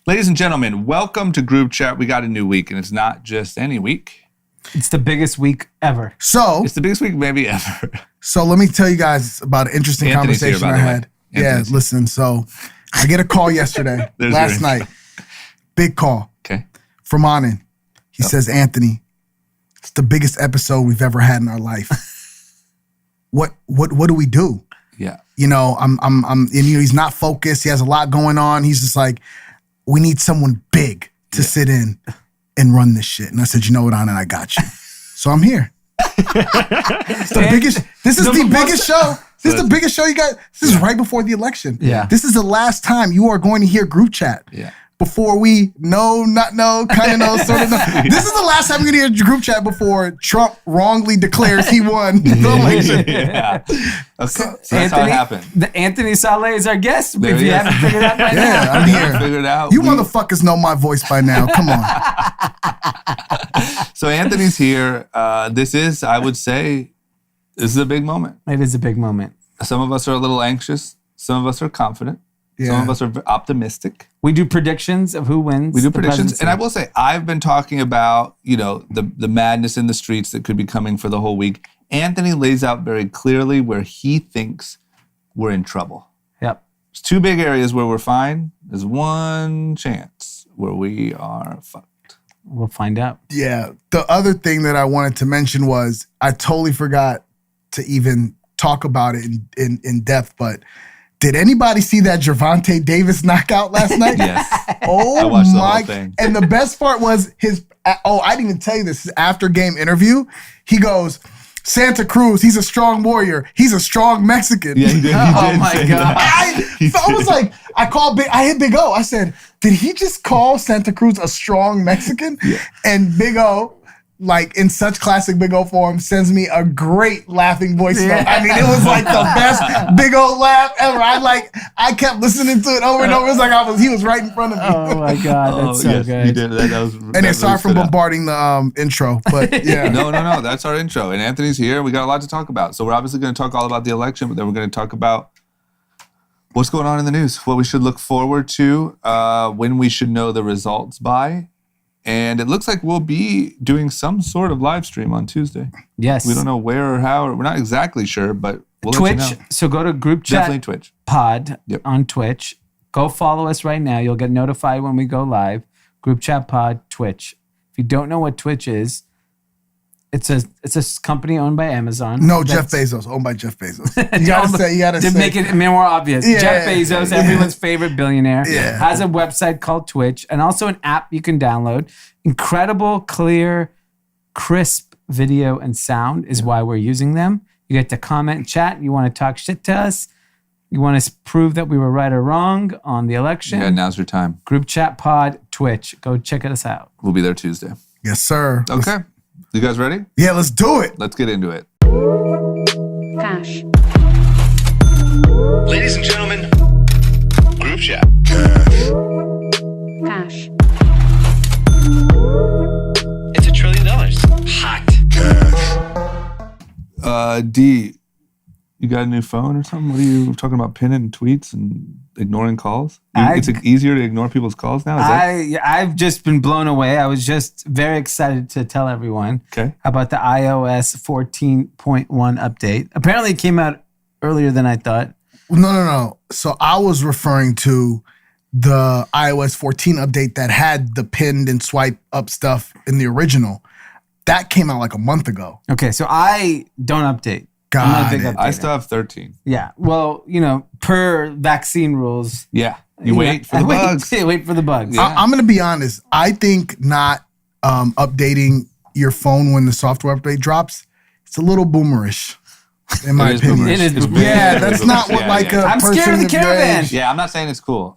Ladies and gentlemen, welcome to Group Chat. We got a new week, and it's not just any week. It's the biggest week ever. It's the biggest week maybe ever. So let me tell you guys about an interesting Anthony's conversation here, by I the way. had. Anthony's Listen. So I get a call yesterday, last night. Big call. Okay. From Anand. He says, Anthony, it's the biggest episode we've ever had in our life. What do we do? Yeah. He's not focused. He has a lot going on. He's just like, we need someone big to sit in and run this shit. And I said, you know what, Anand, I got you. So I'm here. This is the biggest show. This is the biggest show you got. This is right before the election. Yeah. This is the last time you are going to hear Group Chat. Yeah. Before we know, not know, kind of know, sort of know. This is the last time we're going to hear Group Chat before Trump wrongly declares he won the election. Yeah. Okay. So that's how it happened. Anthony Saleh is our guest. There if he you is. haven't figured it out by now. Yeah, I'm here. Figured out. You motherfuckers know my voice by now. Come on. So Anthony's here. This is a big moment. It is a big moment. Some of us are a little anxious. Some of us are confident. Some of us are optimistic. We do predictions of who wins. We do predictions. And I will say, I've been talking about, the madness in the streets that could be coming for the whole week. Anthony lays out very clearly where he thinks we're in trouble. Yep. There's two big areas where we're fine. There's one chance where we are fucked. We'll find out. Yeah. The other thing that I wanted to mention was I totally forgot to even talk about it in depth, but did anybody see that Gervonta Davis knockout last night? Yes. Oh, I watched the whole thing. And the best part was I didn't even tell you this, his after game interview. He goes, Santa Cruz, he's a strong warrior. He's a strong Mexican. Yeah, he did. Oh my God. I was like, I hit Big O. I said, did he just call Santa Cruz a strong Mexican? Yeah. And Big O, like in such classic Big O form, sends me a great laughing voice note. I mean, it was like the best Big O laugh ever. I kept listening to it over and over. It was like he was right in front of me. Oh my God, that's so good. He did. That was. And then sorry for bombarding the intro, but yeah. No. That's our intro. And Anthony's here. We got a lot to talk about. So we're obviously going to talk all about the election, but then we're going to talk about what's going on in the news, what we should look forward to, when we should know the results by. And it looks like we'll be doing some sort of live stream on Tuesday. Yes. We don't know where or how. We're not exactly sure, but we'll Twitch. let you know. So go to Group Chat Definitely Twitch. Pod Yep. on Twitch. Go follow us right now. You'll get notified when we go live. Group Chat Pod, Twitch. If you don't know what Twitch is, it's a company owned by Amazon. No, Jeff Bezos, owned by Jeff Bezos. You gotta to say. make it more obvious. Yeah, Jeff Bezos, everyone's favorite billionaire, Yeah. has a website called Twitch and also an app you can download. Incredible, clear, crisp video and sound is why we're using them. You get to comment and chat. You want to talk shit to us. You want to prove that we were right or wrong on the election. Yeah, now's your time. Group Chat Pod, Twitch. Go check us out. We'll be there Tuesday. Yes, sir. Okay. You guys ready? Yeah, let's do it. Let's get into it. Cash. Ladies and gentlemen, Group Chat. Cash. It's $1 trillion. Hot. D, you got a new phone or something? What are you talking about? Pinning tweets and ignoring calls? It's easier to ignore people's calls now? I've just been blown away. I was just very excited to tell everyone about the iOS 14.1 update. Apparently it came out earlier than I thought. No. So I was referring to the iOS 14 update that had the pinned and swipe up stuff in the original. That came out like a month ago. Okay, so I don't update. I'm not a big updater. I still have 13. Yeah, well, per vaccine rules. Yeah, you wait for the bugs. Wait for the bugs. Yeah. I'm going to be honest. I think not updating your phone when the software update drops, it's a little boomerish. In my opinion. It is boomerish. Yeah, that's not what I'm person scared of the your caravan. age. Yeah, I'm not saying it's cool.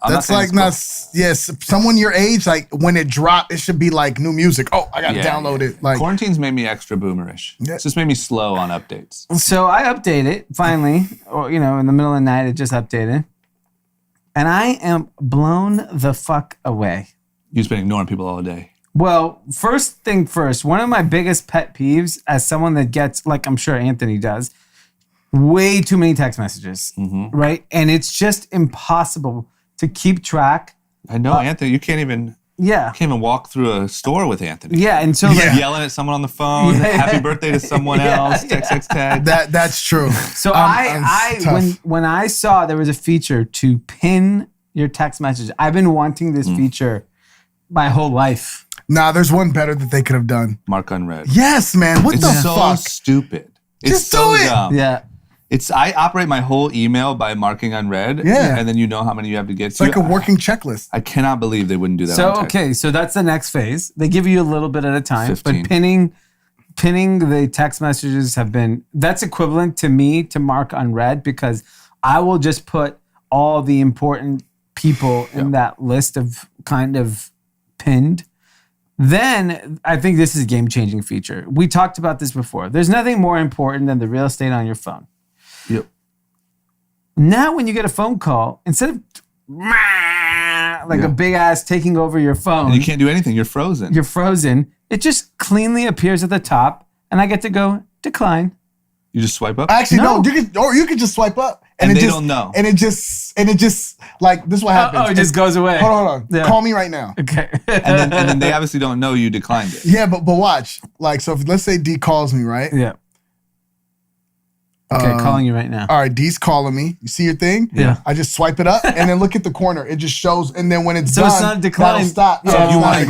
Someone your age, like when it dropped, it should be like new music. Oh, I got to download it. Like Quarantine's made me extra boomerish. Yeah. It's just made me slow on updates. So I update it finally, or in the middle of the night, it just updated. And I am blown the fuck away. You've been ignoring people all day. Well, first thing first, one of my biggest pet peeves as someone that gets, like I'm sure Anthony does, way too many text messages, right? And it's just impossible to keep track I know, Anthony. You can't even walk through a store with Anthony. Yeah, and so Yeah. Yelling at someone on the phone. Yeah. Happy birthday to someone else. Text tag. That's true. So It's tough. when I saw there was a feature to pin your text message, I've been wanting this feature my whole life. Nah, there's one better that they could have done. Mark unread. Yes, man. What It's the so fuck? stupid. It's Just so do it. dumb. Yeah. I operate my whole email by marking unread. Yeah. And then you know how many you have to get It's to. like a working checklist. I cannot believe they wouldn't do that. So on text. okay, so that's the next phase. They give you a little bit at a time, 15. but pinning the text messages that's equivalent to me to mark unread because I will just put all the important people in that list of kind of pinned. Then I think this is a game-changing feature. We talked about this before. There's nothing more important than the real estate on your phone. Yep. Now when you get a phone call, instead of like a big ass taking over your phone, And you can't do anything. You're frozen. you're frozen. It just cleanly appears at the top, and I get to go decline. You just swipe up. Actually, No. no. You could just swipe up, And it they just, don't know. And it just like this is what happens. It just goes away. Hold on. Yeah. Call me right now. Okay. and then they obviously don't know you declined it. Yeah, but watch. Like, so if let's say D calls me, right? Yeah. Okay, calling you right now. All right, D's calling me. You see your thing? Yeah. I just swipe it up and then look at the corner. It just shows, and then when it's So done, it's not a decline. that'll stop. So Yeah, If it's you not want a to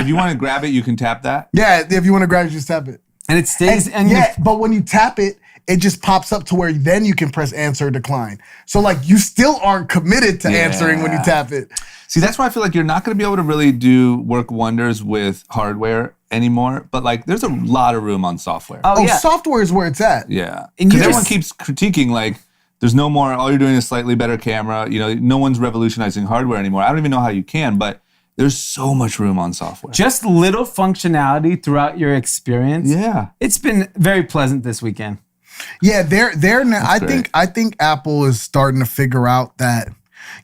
decline. grab it, you can tap that. Yeah, if you want to grab it, just tap it. And it stays. And Yeah, but when you tap it, it just pops up to where then you can press answer or decline. So like you still aren't committed to answering when you tap it. See, that's why I feel like you're not going to be able to really do work wonders with hardware anymore. But like, there's a lot of room on software. oh Oh, yeah. software is where it's at. Yeah, And because you everyone just- keeps critiquing like, there's no more. All you're doing is slightly better camera. You know, no one's revolutionizing hardware anymore. I don't even know how you can, but there's so much room on software. Just little functionality throughout your experience. Yeah. It's been very pleasant this weekend. Yeah, they're now. great. I think Apple is starting to figure out that,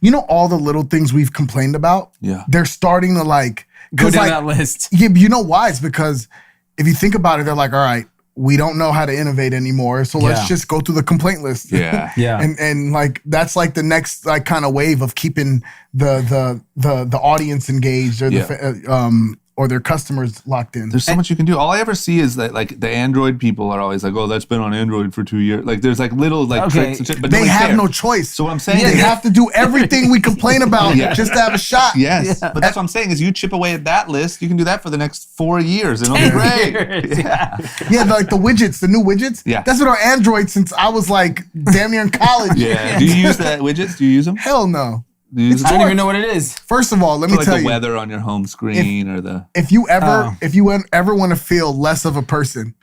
you know, all the little things we've complained about. Yeah. They're starting to like Go 'cause, down like, that list. Yeah, you know why? It's because if you think about it, they're like, all right, we don't know how to innovate anymore, so let's Yeah. just go through the complaint list. Yeah. Yeah. and like that's like the next like kind of wave of keeping the audience engaged or or their customers locked in. There's so much you can do. All I ever see is that like the Android people are always like, "Oh, that's been on Android for 2 years." Like there's like little like Okay. tricks and shit, but They nobody have cares. no choice. So what I'm saying They is, have to do everything we complain about Yeah. just to have a shot. yes, but that's what I'm saying is you chip away at that list, you can do that for the next 4 years, and it'll be great. Yeah. Yeah, like the widgets, the new widgets. Yeah. That's been on Android since I was like damn near in college. Yeah. Do you use that widgets? Do you use them? Hell no. Do you use I them? don't even know what it is. First of all, let For, me like tell the you, weather on your home screen or the if you Oh. ever want to feel less of a person,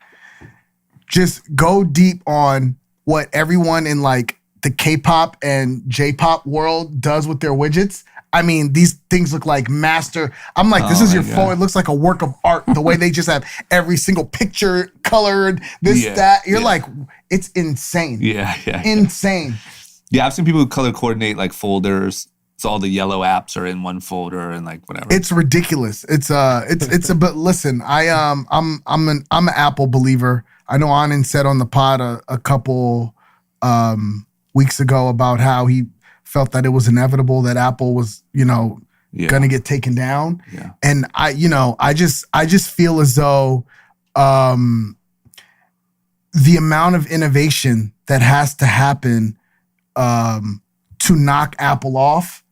just go deep on what everyone in like the K-pop and J-pop world does with their widgets. I mean, these things look like master. I'm like, this Oh is my your God. phone. It looks like a work of art. The way they just have every single picture colored, this, Yeah, that. You're yeah. like, it's insane. yeah. Insane. Yeah, I've seen people who color coordinate like folders. So all the yellow apps are in one folder and like whatever. It's ridiculous. It's but listen, I'm an Apple believer. I know Anand said on the pod a couple weeks ago about how he felt that it was inevitable that Apple was, Yeah. gonna get taken down. Yeah. And I just feel as though the amount of innovation that has to happen to knock Apple off,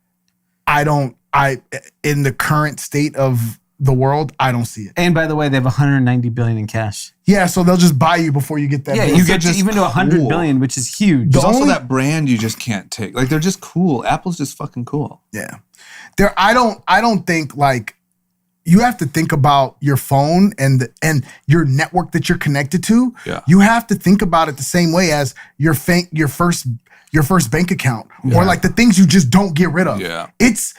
in the current state of the world, I don't see it. And by the way, they have 190 billion in cash. Yeah, so they'll just buy you before you get that. Yeah, bill. you get to just even to 100 cool. billion, which is huge. There's also only- that brand you just can't take. Like they're just cool. Apple's just fucking cool. Yeah. I don't think like you have to think about your phone and your network that you're connected to. Yeah. You have to think about it the same way as your first bank account or like the things you just don't get rid of. Yeah. It's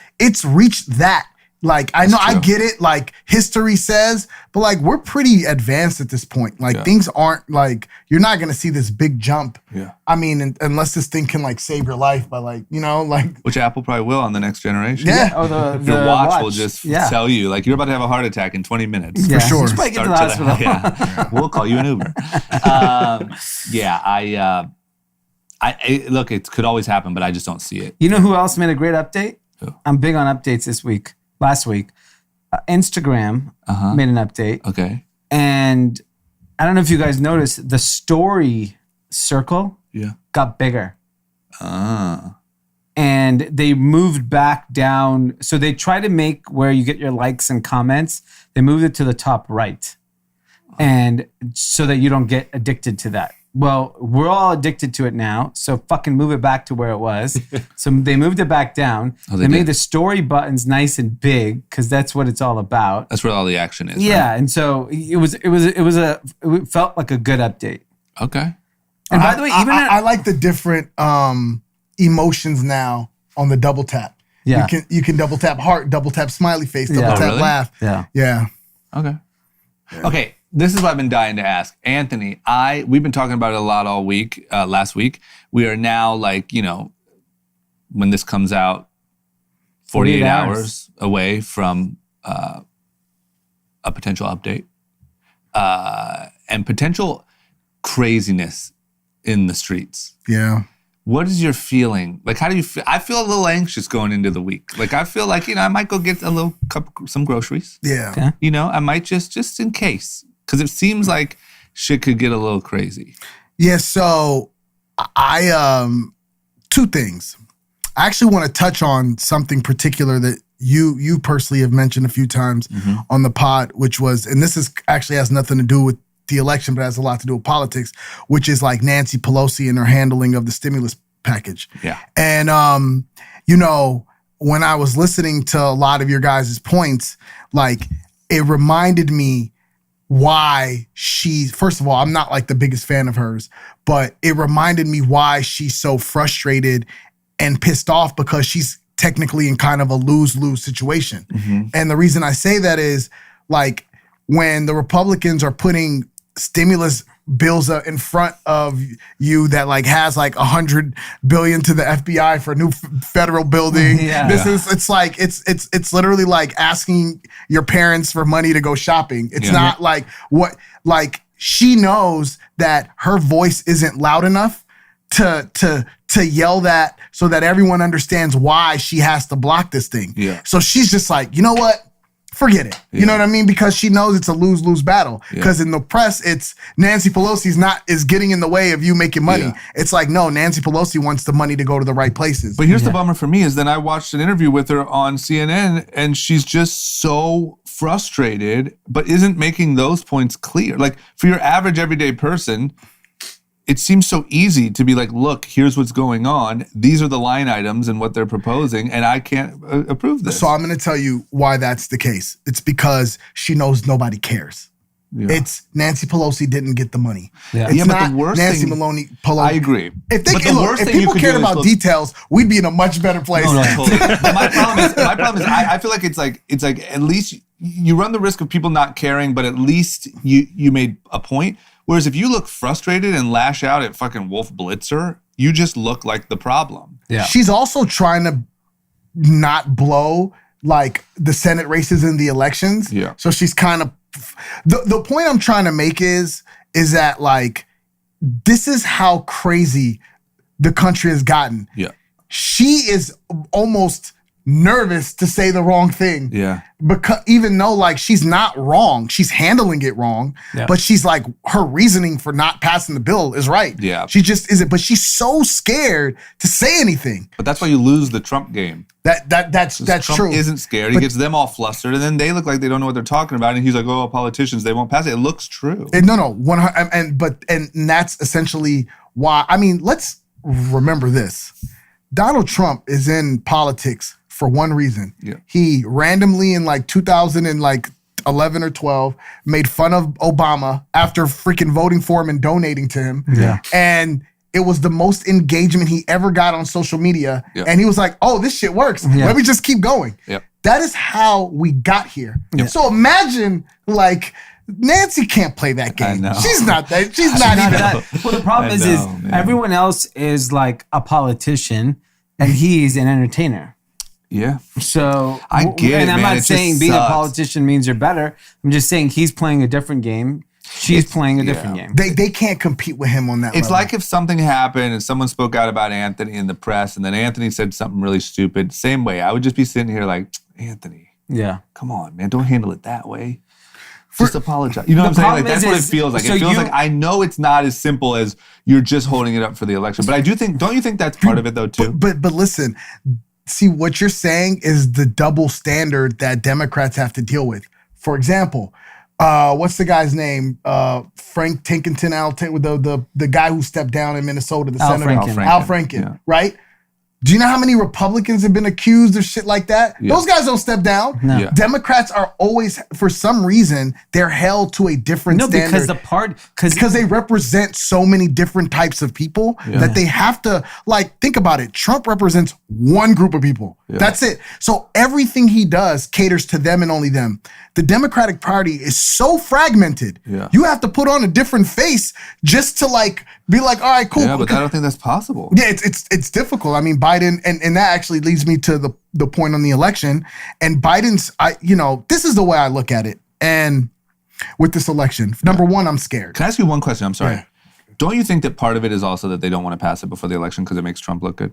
reached that. Like I know I true. get it, like history says, but like we're pretty advanced at this point. Like Yeah. things aren't like you're not gonna see this big jump. Yeah. I mean, unless this thing can like save your life by like, like Which Apple probably will on the next generation. yeah. Oh, the Your watch will just yeah. tell you, like, you're about to have a heart attack in 20 minutes. Yeah. sure. You should probably get to the Start hospital. yeah. We'll call you an Uber. I look, it could always happen, but I just don't see it. You know who else made a great update? I'm big on updates this week. Last week, Instagram made an update. Okay. And I don't know if you guys noticed, the story circle got bigger. And they moved back down. So they try to make where you get your likes and comments, they moved it to the top right. And so that you don't get addicted to that. Well, we're all addicted to it now. So fucking move it back to where it was. So they moved it back down. They made the story buttons nice and big because that's what it's all about. That's where all the action is. Yeah. Right? And so it felt like a good update. Okay. And by the way, even I like the different emotions now on the double tap. Yeah. You can double tap heart, double tap smiley face, double tap really? laugh. Yeah. Okay. Okay. This is what I've been dying to ask. Anthony, we've been talking about it a lot all week, last week. We are now when this comes out, 48 hours away from a potential update and potential craziness in the streets. Yeah. What is your feeling? How do you feel? I feel a little anxious going into the week. I feel like, I might go get some groceries. Yeah. Okay. I might just in case. Because it seems like shit could get a little crazy. Yeah, so I two things. I actually want to touch on something particular that you personally have mentioned a few times on the pod, which was, and this is actually has nothing to do with the election, but has a lot to do with politics, which is Nancy Pelosi and her handling of the stimulus package. Yeah. And when I was listening to a lot of your guys' points, it reminded me why first of all, I'm not the biggest fan of hers, but it reminded me why she's so frustrated and pissed off because she's technically in kind of a lose-lose situation. And the reason I say that is when the Republicans are putting stimulus bills in front of you that has $100 billion to the FBI for a new federal building. It's literally asking your parents for money to go shopping. It's not she knows that her voice isn't loud enough to yell that so that everyone understands why she has to block this thing. Yeah. So she's just you know what? Forget it. You know what I mean? Because she knows it's a lose-lose battle. Because in the press, it's Nancy Pelosi is getting in the way of you making money. It's no, Nancy Pelosi wants the money to go to the right places. But here's the bummer for me is then I watched an interview with her on CNN and she's just so frustrated, but isn't making those points clear. For your average everyday person, it seems so easy to be look, here's what's going on. These are the line items and what they're proposing, and I can't approve this. So I'm going to tell you why that's the case. It's because she knows nobody cares. Yeah. It's Nancy Pelosi didn't get the money. Yeah. It's but not the worst Nancy thing, Pelosi. I agree. If people cared about details, we'd be in a much better place. No, totally. But my problem is, I feel like it's at least you run the risk of people not caring, but at least you made a point. Whereas if you look frustrated and lash out at fucking Wolf Blitzer, you just look like the problem. Yeah. She's also trying to not blow the Senate races in the elections. Yeah. So she's kind of the point I'm trying to make is that this is how crazy the country has gotten. Yeah. She is almost nervous to say the wrong thing. Yeah. Because even though she's not wrong, she's handling it wrong. Yeah. But she's her reasoning for not passing the bill is right. Yeah. She just isn't. But she's so scared to say anything. But that's why you lose the Trump game. That's Trump true. Isn't scared. He gets them all flustered, and then they look like they don't know what they're talking about. And he's like, "Oh, politicians, they won't pass it." It looks true. No. And that's essentially why. I mean, let's remember this: Donald Trump is in politics for one reason. Yeah. He randomly in 2011 or 12 made fun of Obama after freaking voting for him and donating to him. Yeah. And it was the most engagement he ever got on social media. Yeah. And he was like, oh, this shit works. Yeah. Let me just keep going. Yep. That is how we got here. Yep. So imagine Nancy can't play that game. I know. She's not that. She's not even. Well, the problem is man. everyone else is a politician and he's an entertainer. Yeah. So I get it, and I'm man. not It just saying being a sucks. politician means you're better. I'm just saying he's playing a different game. She's playing a different game. They can't compete with him on that It's level. like if something happened and someone spoke out about Anthony in the press and then Anthony said something really stupid. Same way. I would just be sitting here like, Anthony, Yeah. come on, man. Don't handle it that way. Just apologize. You know what I'm saying? Like, problem that's is- what it feels like. so It feels you- like I know it's not as simple as you're just holding it up for the election. But I do think, don't you think that's part of it though too? But listen, see what you're saying is the double standard that Democrats have to deal with. For example, what's the guy's name? Frank Tinkerton, the guy who stepped down in Minnesota, the Al senator. Franken. Al Franken, Yeah. right? Do you know how many Republicans have been accused of shit like that? Yeah. Those guys don't step down. No. Yeah. Democrats are always, for some reason, they're held to a different No, standard. because the part because They represent so many different types of people that they have to, like, think about it. Trump represents one group of people. That's it. So everything he does caters to them and only them. The Democratic Party is so fragmented. Yeah. You have to put on a different face just to, like, be like, all right, cool. Yeah, but I don't think that's possible. Yeah, it's difficult. I mean, Biden, and that actually leads me to the point on the election. And Biden's, this is the way I look at it. And with this election, number one, I'm scared. Can I ask you one question? I'm sorry. Yeah. Don't you think that part of it is also that they don't want to pass it before the election because it makes Trump look good?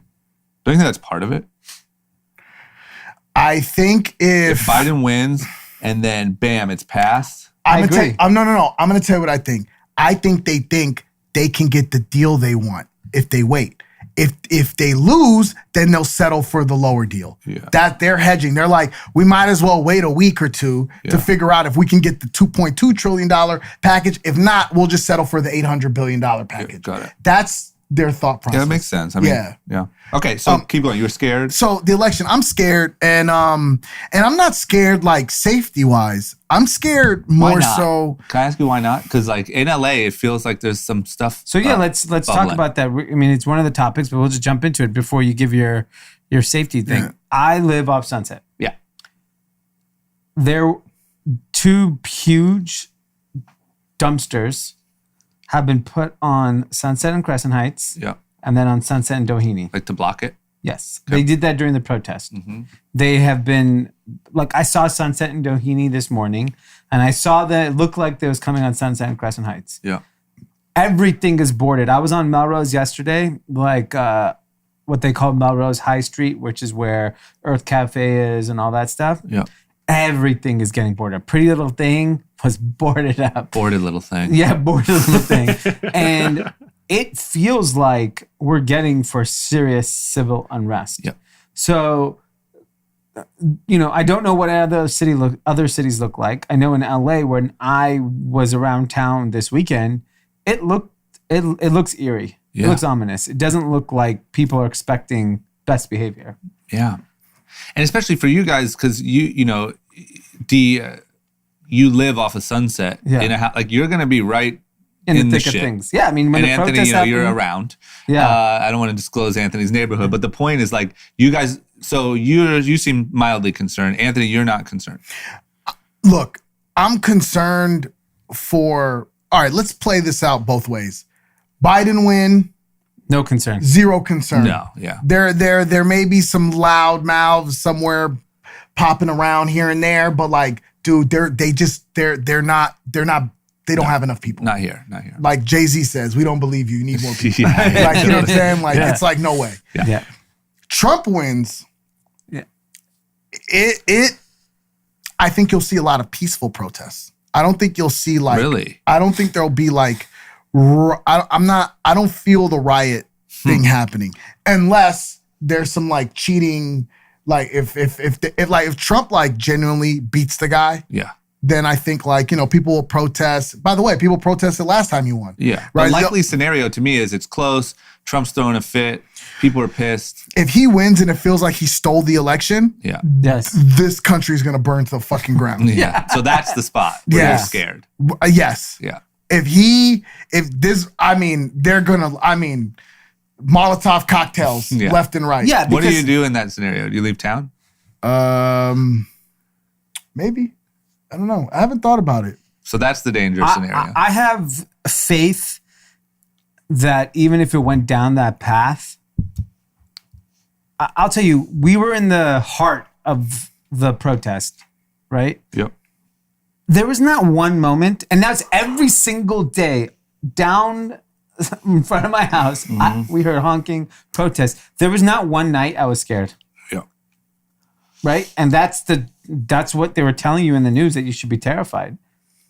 Don't you think that's part of it? I think If Biden wins and then bam, it's passed. I'm I gonna agree. no. I'm gonna tell you what I think. I think they can get the deal they want if they wait. If they lose, then they'll settle for the lower deal. Yeah. That they're hedging. They're like, we might as well wait a week or two to figure out if we can get the $2.2 trillion package. If not, we'll just settle for the $800 billion package. got it. That's their thought process. Yeah, that makes sense. I mean, yeah. Okay, so keep going. You were scared? So the election, I'm scared, and I'm not scared like safety wise. I'm scared Why more not? so. Can I ask you why not? Because like in LA, it feels like there's some stuff. So yeah, let's talk bubbling. about that. I mean, it's one of the topics, but we'll just jump into it before you give your safety thing. Yeah. I live off Sunset. Yeah. There, two huge dumpsters have been put on Sunset and Crescent Heights, Yeah. and then on Sunset and Doheny. Like to block it. Yes, they did that during the protest. Mm-hmm. They have been like I saw Sunset and Doheny this morning, and I saw that it looked like they was coming on Sunset and Crescent Heights. Yeah. Everything is boarded. I was on Melrose yesterday, like what they call Melrose High Street, which is where Earth Cafe is and all that stuff. Yeah. Everything is getting boarded. Pretty Little Thing was boarded up. Boarded little thing. Yeah, boarded little thing. And it feels like we're getting for serious civil unrest. Yep. So, I don't know what other cities look like. I know in LA, when I was around town this weekend, it looks eerie. Yeah. It looks ominous. It doesn't look like people are expecting best behavior. Yeah. And especially for you guys, because Dee, you live off of Sunset Yeah. in a house, like you're going to be right In the thick shit. of things. Yeah, I mean, when And the Anthony, protests you're happen- around. Yeah. I don't want to disclose Anthony's neighborhood, but the point is like you guys. So you seem mildly concerned. Anthony, you're not concerned. Look, I'm concerned for. All right, let's play this out both ways. Biden win, No concern. zero concern. No. Yeah. There may be some loud mouths somewhere popping around here and there, but like, dude, they don't have enough people. Not here. Not here. Like Jay-Z says, we don't believe you. You need more people. Yeah. Like, you know what I'm saying? Like, it's like, no way. Yeah. Trump wins. Yeah. I think you'll see a lot of peaceful protests. I don't think you'll see like. Really? I don't think there'll be like. I don't feel the riot thing happening unless there's some like cheating. Like if Trump like genuinely beats the guy, Yeah. then I think like people will protest. By the way, people protested last time you won. Yeah. Right. The likely scenario to me is it's close. Trump's throwing a fit. People are pissed. If he wins and it feels like he stole the election, Yeah. Yes. this country is gonna burn to the fucking ground. Yeah. So that's the spot where Yeah. you're scared. Yes. Yeah. They're gonna, Molotov cocktails Yeah. left and right. Yeah. What do because- you do in that scenario? Do you leave town? Maybe. I don't know. I haven't thought about it. So that's the dangerous scenario. I have faith that even if it went down that path, I'll tell you, we were in the heart of the protest, right? Yep. There was not one moment, and that's every single day down in front of my house. We heard honking, protests. There was not one night I was scared. Yeah. Right? And that's what they were telling you in the news, that you should be terrified.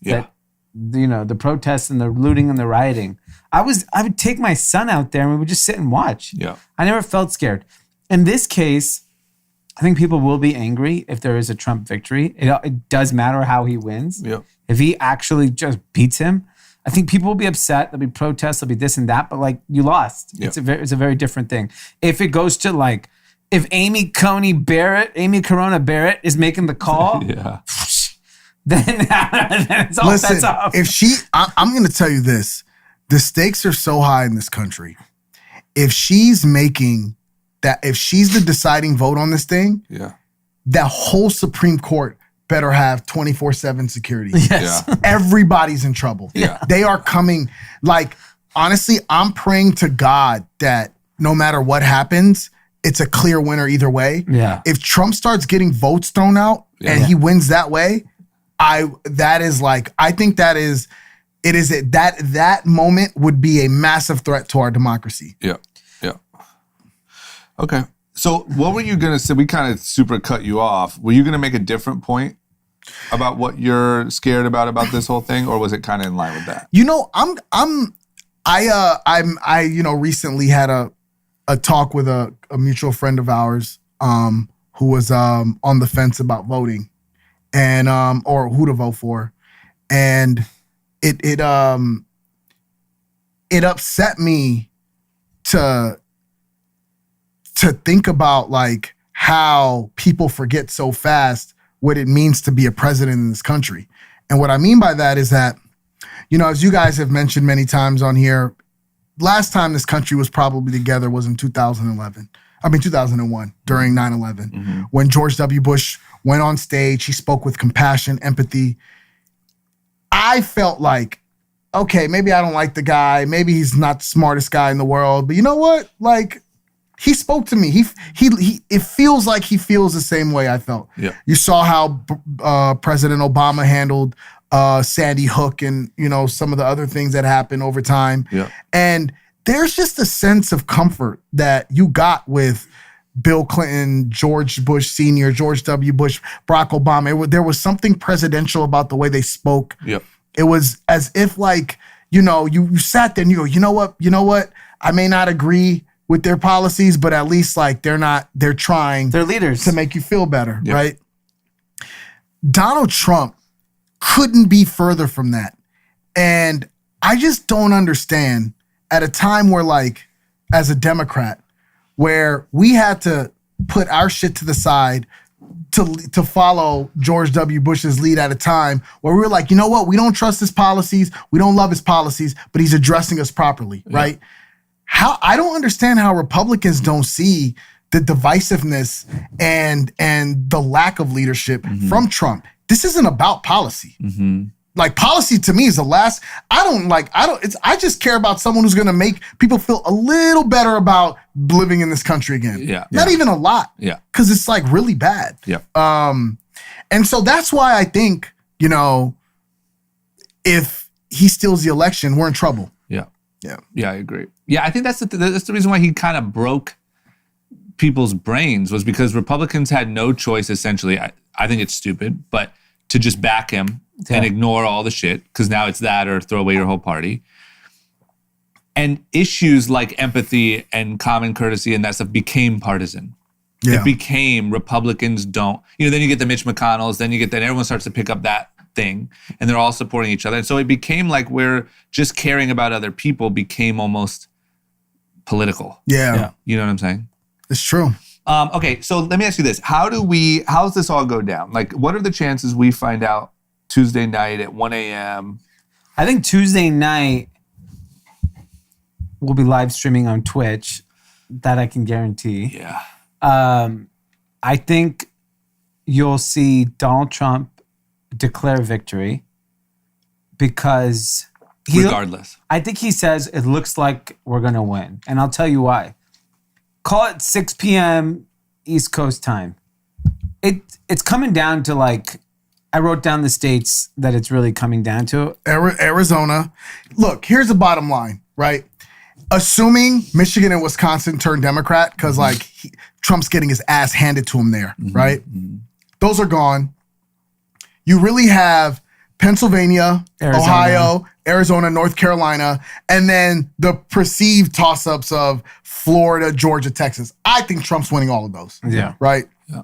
Yeah. That, the protests and the looting and the rioting. I would take my son out there and we would just sit and watch. Yeah. I never felt scared. In this case, I think people will be angry if there is a Trump victory. It does matter how he wins. Yeah. If he actually just beats him, I think people will be upset. There'll be protests. There'll be this and that. But like, you lost. Yeah. It's a very different thing. If it goes to like, if Amy Corona Barrett is making the call, Yeah. then it's all bets Listen, off. I'm going to tell you this. The stakes are so high in this country. If she's making that, if she's the deciding vote on this thing, Yeah. that whole Supreme Court better have 24/7 security. Yes. Yeah. Everybody's in trouble. Yeah. They are coming. Like, honestly, I'm praying to God that no matter what happens, it's a clear winner either way. Yeah. If Trump starts getting votes thrown out and he wins that way, that moment would be a massive threat to our democracy. Yeah. Yeah. Okay. So what were you going to say? We kind of super cut you off. Were you going to make a different point about what you're scared about this whole thing? Or was it kind of in line with that? I recently had a talk with a mutual friend of ours who was on the fence about voting and or who to vote for. And it upset me to think about like how people forget so fast what it means to be a president in this country. And what I mean by that is that, as you guys have mentioned many times on here, last time this country was probably together was in 2001 during 9/11, when George W. Bush went on stage. He spoke with compassion, empathy. I felt like, okay, maybe I don't like the guy. Maybe he's not the smartest guy in the world, but you know what? Like, he spoke to me. He it feels like he feels the same way I felt. Yeah. You saw how President Obama handled Sandy Hook and, some of the other things that happened over time. Yeah. And there's just a sense of comfort that you got with Bill Clinton, George Bush Sr., George W. Bush, Barack Obama. There was something presidential about the way they spoke. Yep. It was as if like, you sat there and you go, you know what? I may not agree with their policies, but at least like they're trying. They're leaders to make you feel better, Yep. right? Donald Trump couldn't be further from that. And I just don't understand at a time where like, as a Democrat, where we had to put our shit to the side to follow George W. Bush's lead at a time where we were like, you know what? We don't trust his policies. We don't love his policies, but he's addressing us properly, right? I don't understand how Republicans don't see the divisiveness and the lack of leadership from Trump. This isn't about policy. Like, policy to me is the last. I just care about someone who's going to make people feel a little better about living in this country again. Yeah. Not even a lot. Yeah. Because it's like really bad. Yeah. And so that's why I think, if he steals the election, we're in trouble. Yeah. Yeah. Yeah, I agree. Yeah, I think that's the reason why he kind of broke people's brains, was because Republicans had no choice, essentially. I think it's stupid, but to just back him and ignore all the shit, because now it's that or throw away your whole party. And issues like empathy and common courtesy and that stuff became partisan. Yeah. It became Republicans don't, then you get the Mitch McConnells, then everyone starts to pick up that thing and they're all supporting each other. And so it became like we're just caring about other people became almost political. Yeah. You know what I'm saying? It's true. Okay, so let me ask you this. How's this all go down? Like, what are the chances we find out Tuesday night at 1 a.m.? I think Tuesday night we'll be live streaming on Twitch. That I can guarantee. Yeah. I think you'll see Donald Trump declare victory because Regardless. I think he says it looks like we're going to win. And I'll tell you why. Call it 6 p.m. East Coast time. It's coming down to like I wrote down the states that it's really coming down to. Arizona. Look, here's the bottom line, right? Assuming Michigan and Wisconsin turn Democrat, because like Trump's getting his ass handed to him there, right? Those are gone. You really have Pennsylvania, Arizona. Ohio, Arizona, North Carolina, and then the perceived toss-ups of Florida, Georgia, Texas. I think Trump's winning all of those. Yeah. Right? Yeah.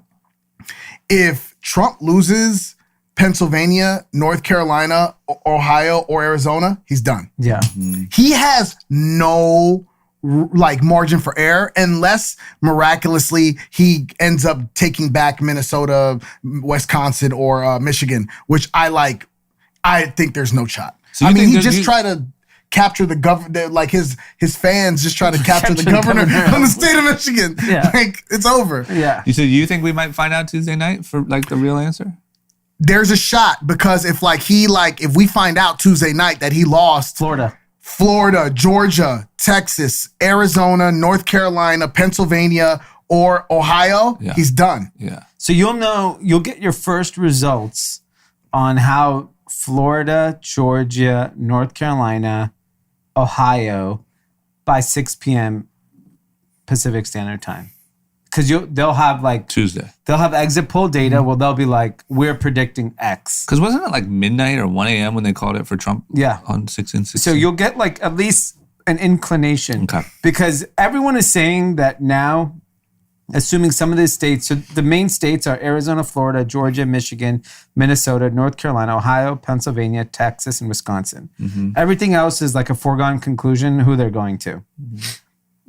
If Trump loses Pennsylvania, North Carolina, Ohio, or Arizona, he's done. Yeah. He has no like margin for error unless miraculously he ends up taking back Minnesota, Wisconsin, or Michigan, which I think there's no shot. So I you mean, think he that just you- tried to capture the governor, like his fans just try to capture the Capture the governor governor. of the state of Michigan. Yeah. Like, it's over. Yeah. You said you think we might find out Tuesday night for like the real answer? There's a shot because if we find out Tuesday night that he lost Florida, Georgia, Texas, Arizona, North Carolina, Pennsylvania, or Ohio, he's done. Yeah. So you'll get your first results on how Florida, Georgia, North Carolina, Ohio by 6 p.m. Pacific Standard Time. Because they'll have like Tuesday. They'll have exit poll data where they'll be like, we're predicting X. Because wasn't it like midnight or 1 a.m. when they called it for Trump? Yeah. On 6 and 6. So you'll get like at least an inclination. Okay. Because everyone is saying that now, assuming some of these states, so the main states are Arizona, Florida, Georgia, Michigan, Minnesota, North Carolina, Ohio, Pennsylvania, Texas, and Wisconsin. Everything else is like a foregone conclusion who they're going to.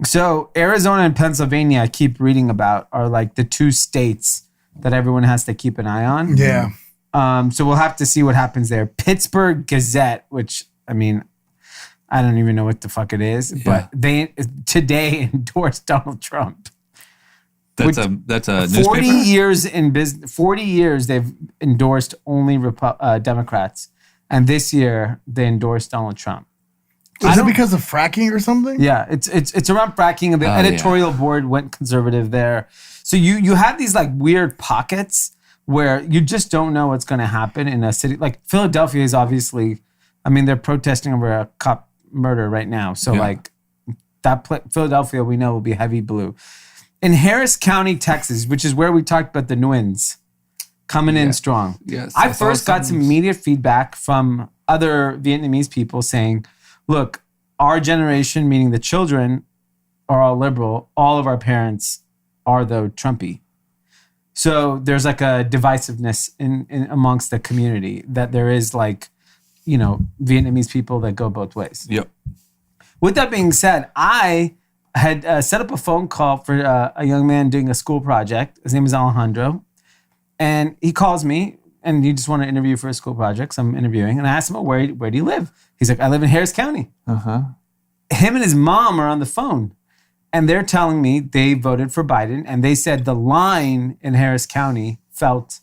So Arizona and Pennsylvania, I keep reading about, are like the two states that everyone has to keep an eye on. Yeah. So we'll have to see what happens there. Pittsburgh Gazette, which, I mean, I don't even know what the fuck it is, but they today endorsed Donald Trump. that's a 40 newspaper? years in business. 40 years they've endorsed only Democrats, and this year they endorsed Donald Trump. Is it because of fracking or something? Yeah, it's around fracking, and the editorial board went conservative there. So you have these like weird pockets where you just don't know what's going to happen in a city like Philadelphia. Is obviously, I mean, they're protesting over a cop murder right now. So like Philadelphia, we know will be heavy blue. In Harris County, Texas, which is where we talked about the Nwins coming in strong. Yes, I I saw first got some immediate feedback from other Vietnamese people saying, look, our generation, meaning the children, are all liberal. All of our parents are, though, Trumpy. So there's like a divisiveness in amongst the community that there is like, Vietnamese people that go both ways. Yep. With that being said, I had set up a phone call for a young man doing a school project. His name is Alejandro. And he calls me and he just wanted to interview for a school project. So I'm interviewing. And I asked him, where do you live? He's like, I live in Harris County. Uh-huh. Him and his mom are on the phone. And they're telling me they voted for Biden. And they said the line in Harris County felt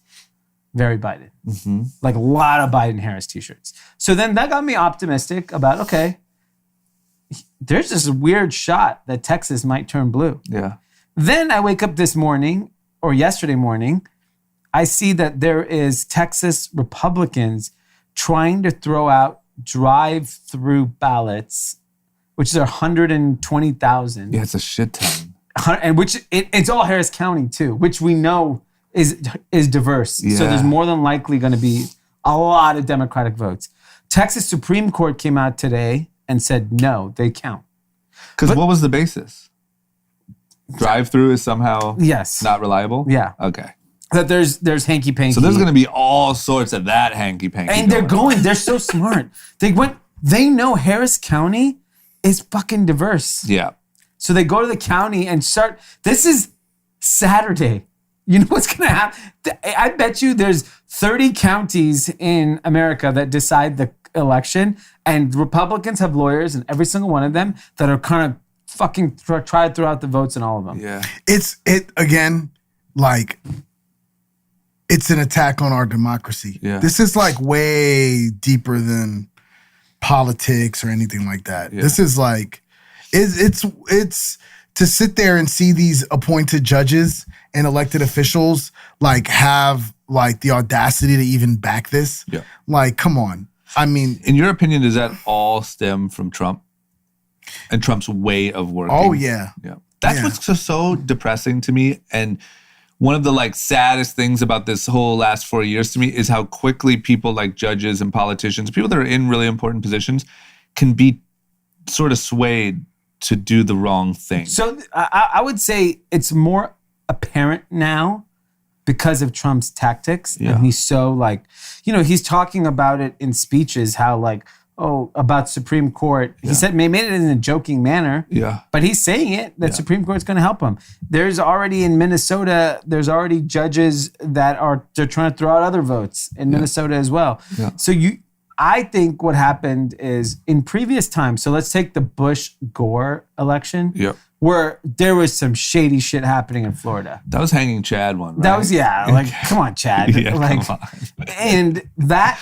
very Biden. Mm-hmm. Like a lot of Biden-Harris t-shirts. So then that got me optimistic about, okay, there's this weird shot that Texas might turn blue. Yeah. Then I wake up this morning or yesterday morning, I see that there is Texas Republicans trying to throw out drive-through ballots, which is 120,000. Yeah, it's a shit ton. And which it's all Harris County too, which we know is diverse. Yeah. So there's more than likely going to be a lot of Democratic votes. Texas Supreme Court came out today and said, no, they count. Because what was the basis? Drive-through is somehow not reliable? Yeah. Okay. That there's hanky-panky. So there's going to be all sorts of that hanky-panky. And they're so smart. They know Harris County is fucking diverse. Yeah. So they go to the county and this is Saturday. You know what's going to happen? I bet you there's 30 counties in America that decide the election, and Republicans have lawyers in every single one of them that are kind of fucking try to throw out the votes in all of them. Yeah. It's an attack on our democracy. Yeah. This is like way deeper than politics or anything like that. Yeah. This is like, it's to sit there and see these appointed judges and elected officials like have like the audacity to even back this. Yeah. Like, come on. I mean, In your opinion, does that all stem from Trump and Trump's way of working? oh yeah. Yeah. That's Yeah. what's so depressing to me. And one of the like saddest things about this whole last 4 years to me is how quickly people like judges and politicians, people that are in really important positions, can be sort of swayed to do the wrong thing. So I would say it's more apparent now because of Trump's tactics. Yeah. And he's so like, he's talking about it in speeches, how like, about Supreme Court. He said, made it in a joking manner. Yeah. But he's saying it, that Supreme Court's going to help him. There's already in Minnesota, there's already judges that they're trying to throw out other votes in Minnesota as well. Yeah. So I think what happened is in previous times, so let's take the Bush-Gore election, Yep. where there was some shady shit happening in Florida. That was hanging Chad one, right? That was, like, come on, Chad. Yeah, like, come on. And that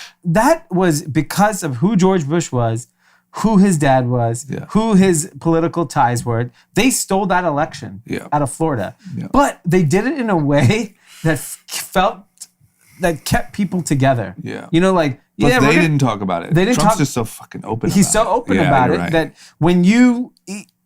was because of who George Bush was, who his dad was, who his political ties were. They stole that election out of Florida. Yeah. But they did it in a way that kept people together. Yeah. Like, But they didn't talk about it. They didn't Trump's talk. just so fucking open He's about so it. open Yeah, about you're it right. that when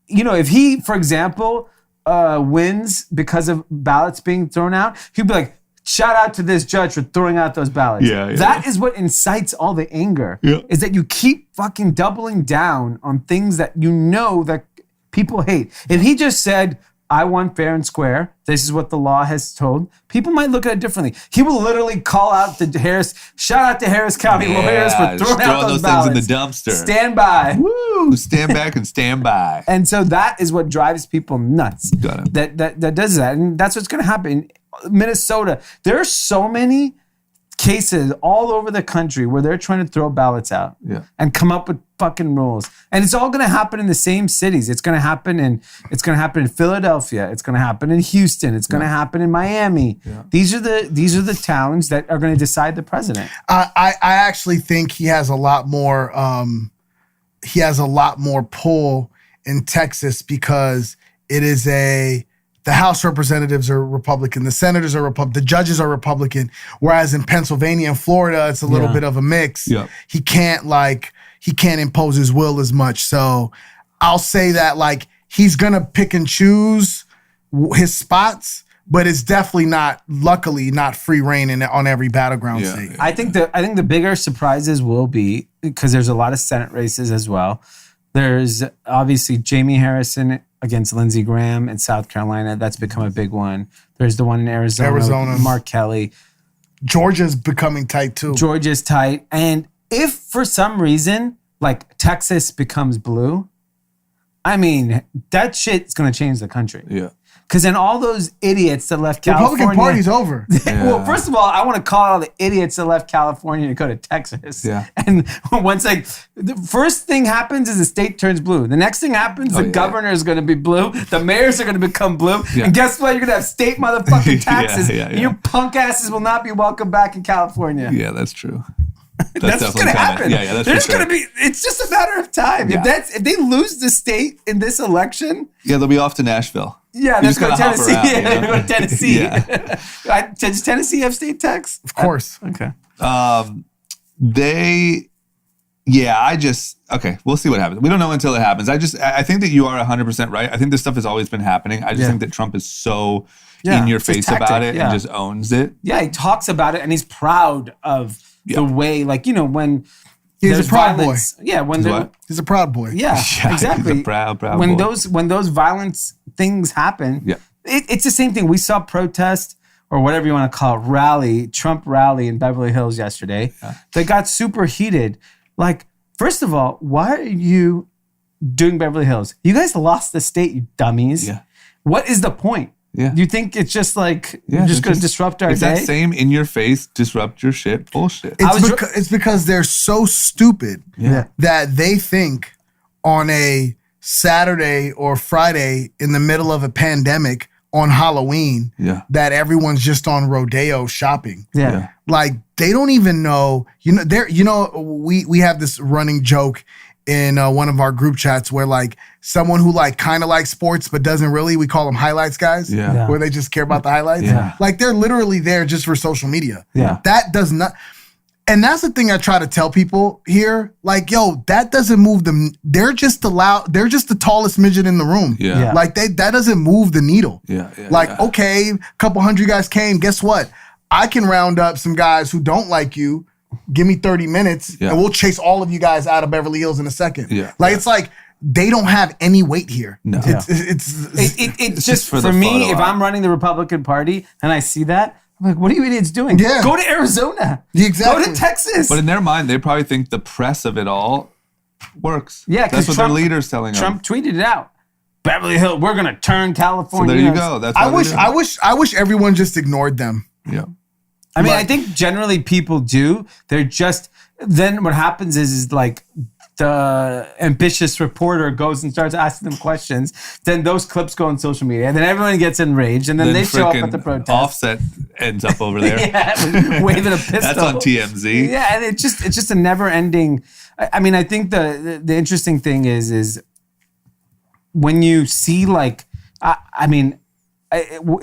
if he, for example, wins because of ballots being thrown out, he'd be like, shout out to this judge for throwing out those ballots. Yeah, yeah. That is what incites all the anger, is that you keep fucking doubling down on things that that people hate. If he just said, I won fair and square, this is what the law has told, people might look at it differently. He will literally call out shout out to Harris County lawyers for just throwing out those things in ballots. the dumpster. Stand by. Woo! Stand back and stand by. And so that is what drives people nuts. Got it. That does that. And that's what's going to happen. Minnesota, there are so many cases all over the country where they're trying to throw ballots out and come up with fucking rules. And it's all going to happen in the same cities. It's going to happen in Philadelphia. It's going to happen in Houston. It's going to happen in Miami. Yeah. These are the towns that are going to decide the president. I actually think he has a lot more pull in Texas because it is the House representatives are Republican, the senators are Republican, the judges are Republican, whereas in Pennsylvania and Florida, it's a little bit of a mix. Yeah. He can't impose his will as much. So I'll say that like he's gonna pick and choose his spots, but it's definitely luckily not free reign on every battleground state. I think the bigger surprises will be, because there's a lot of Senate races as well. There's obviously Jamie Harrison against Lindsey Graham in South Carolina. That's become a big one. There's the one in Arizona. Mark Kelly. Georgia's becoming tight too. Georgia's tight. And if for some reason, like Texas becomes blue, I mean, that shit's going to change the country. Yeah. Because then all those idiots that left The California... Republican Party's over. Well, first of all, I want to call all the idiots that left California to go to Texas. Yeah. And once the first thing happens is the state turns blue. The next thing happens, the governor is going to be blue. The mayors are going to become blue. Yeah. And guess what? You're going to have state motherfucking taxes. Yeah. And your punk asses will not be welcome back in California. Yeah, that's true. That's what's going to happen. Yeah, that's There's for sure. going to be, it's just a matter of time. Yeah. If they lose the state in this election, Yeah, they'll be off to Nashville. yeah, You that's just gotta hop Tennessee. around, you know? Go to Tennessee. Yeah. Does Tennessee have state tax? Of course. Okay. Okay, we'll see what happens. We don't know until it happens. I think that you are 100% right. I think this stuff has always been happening. I just think that Trump is so in your it's his face tactic, about it and just owns it. Yeah, he talks about it and he's proud of the way, like, when He's there's a proud violence. Yeah, when He's the, what? He's a proud boy. yeah, Yeah, exactly. he's a proud when boy. those violence things happen, Yeah. it's the same thing. We saw protest or whatever you want to call it, Trump rally in Beverly Hills yesterday. Yeah. They got super heated. Like, first of all, why are you doing Beverly Hills? You guys lost the state, you dummies. Yeah. What is the point? Yeah. You think it's just like you're just going to disrupt our it's day? that same in your face, disrupt your shit bullshit. It's because they're so stupid that they think on a Saturday or Friday in the middle of a pandemic on Halloween that everyone's just on rodeo shopping. Yeah. Like they don't even know, we have this running joke in one of our group chats where like someone who like kind of likes sports but doesn't really, we call them highlights guys. Yeah. Where they just care about the highlights. Yeah. Like they're literally there just for social media. Yeah. That does not. And that's the thing I try to tell people here. Like, yo, that doesn't move them. They're just the tallest midget in the room. Yeah. Like that doesn't move the needle. Yeah. Like, okay, a couple hundred guys came. Guess what? I can round up some guys who don't like you. Give me 30 minutes and we'll chase all of you guys out of Beverly Hills in a second. Yeah. Like, it's like they don't have any weight here. No. It's just for for the me, photo if op. I'm running the Republican Party and I see that, I'm like, what are you idiots doing? Yeah. Go to Arizona. Exactly. Go to Texas. But in their mind, they probably think the press of it all works. Yeah, that's 'cause what Trump- their leader's telling them. Trump tweeted it out. Beverly Hills, we're gonna turn So California. there you go. That's I what they wish do. I wish everyone just ignored them. Yeah. I mean, But- I think generally people do. They're just then what happens is like the ambitious reporter goes and starts asking them questions. Then those clips go on social media, and then everyone gets enraged, and then they show up at the frickin' protest. Offset ends up over there. Yeah, waving a pistol. That's on TMZ. Yeah, and it's just a never ending. I mean, I think the interesting thing is when you see like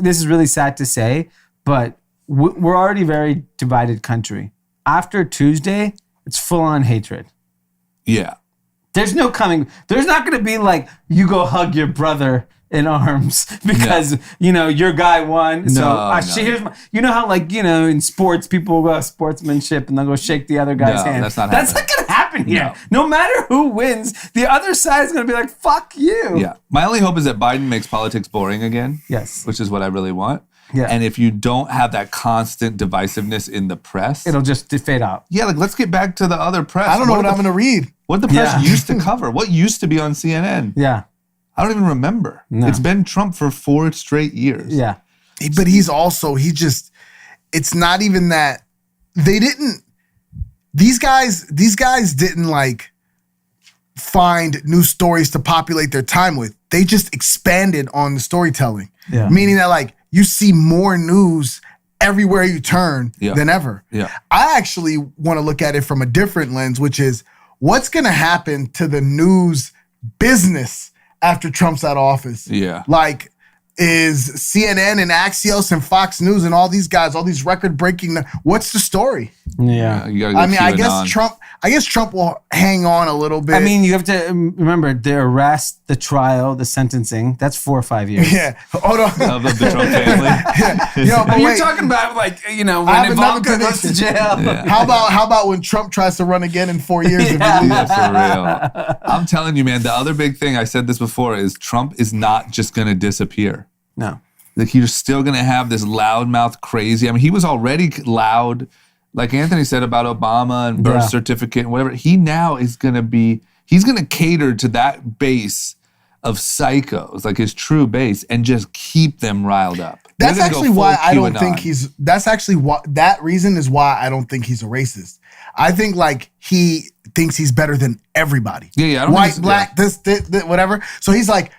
this is really sad to say, but we're already a very divided country. After Tuesday, it's full on hatred. Yeah. There's no coming. There's not going to be like you go hug your brother in arms because your guy won. So No. here's my. You know how like in sports people go sportsmanship and they'll go shake the other guy's No, hand. that's not That's happening. not going to happen here. No matter who wins, the other side is going to be like fuck you. Yeah. My only hope is that Biden makes politics boring again. Yes. Which is what I really want. Yeah. And if you don't have that constant divisiveness in the press, It'll just fade out. yeah, like let's get back to the other press. I don't know what I'm going to read. What the press Yeah. used to cover. What used to be on CNN. Yeah. I don't even remember. No. It's been Trump for 4 straight years. Yeah. But it's not even that these guys didn't like find new stories to populate their time with. They just expanded on the storytelling. Yeah. Meaning that like you see more news everywhere you turn than ever. Yeah. I actually want to look at it from a different lens, which is what's going to happen to the news business after Trump's out of office. Yeah. Like, is CNN and Axios and Fox News and all these guys, all these record-breaking, what's the story? Yeah. You gotta go I mean, QAnon. I guess Trump will hang on a little bit. I mean, you have to remember the arrest, the trial, the sentencing. That's 4 or 5 years. yeah. Hold on. Of the Trump family. Yo, but You're wait, talking about like when have another Ivanka goes to prediction. jail. Yeah. how about when Trump tries to run again in 4 years? If he Yeah, loses? for real. I'm telling you, man, the other big thing, I said this before, is Trump is not just going to disappear. No. Like he's still going to have this loudmouth crazy. I mean, he was already loud, like Anthony said about Obama and birth certificate and whatever. He now is going to he's going to cater to that base of psychos, like his true base, and just keep them riled up. That's They're gonna actually go why full I don't QAnon. think that's actually what that reason is why I don't think he's a racist. I think like he thinks he's better than everybody. Yeah, I don't White, think black, this, whatever. So he's like,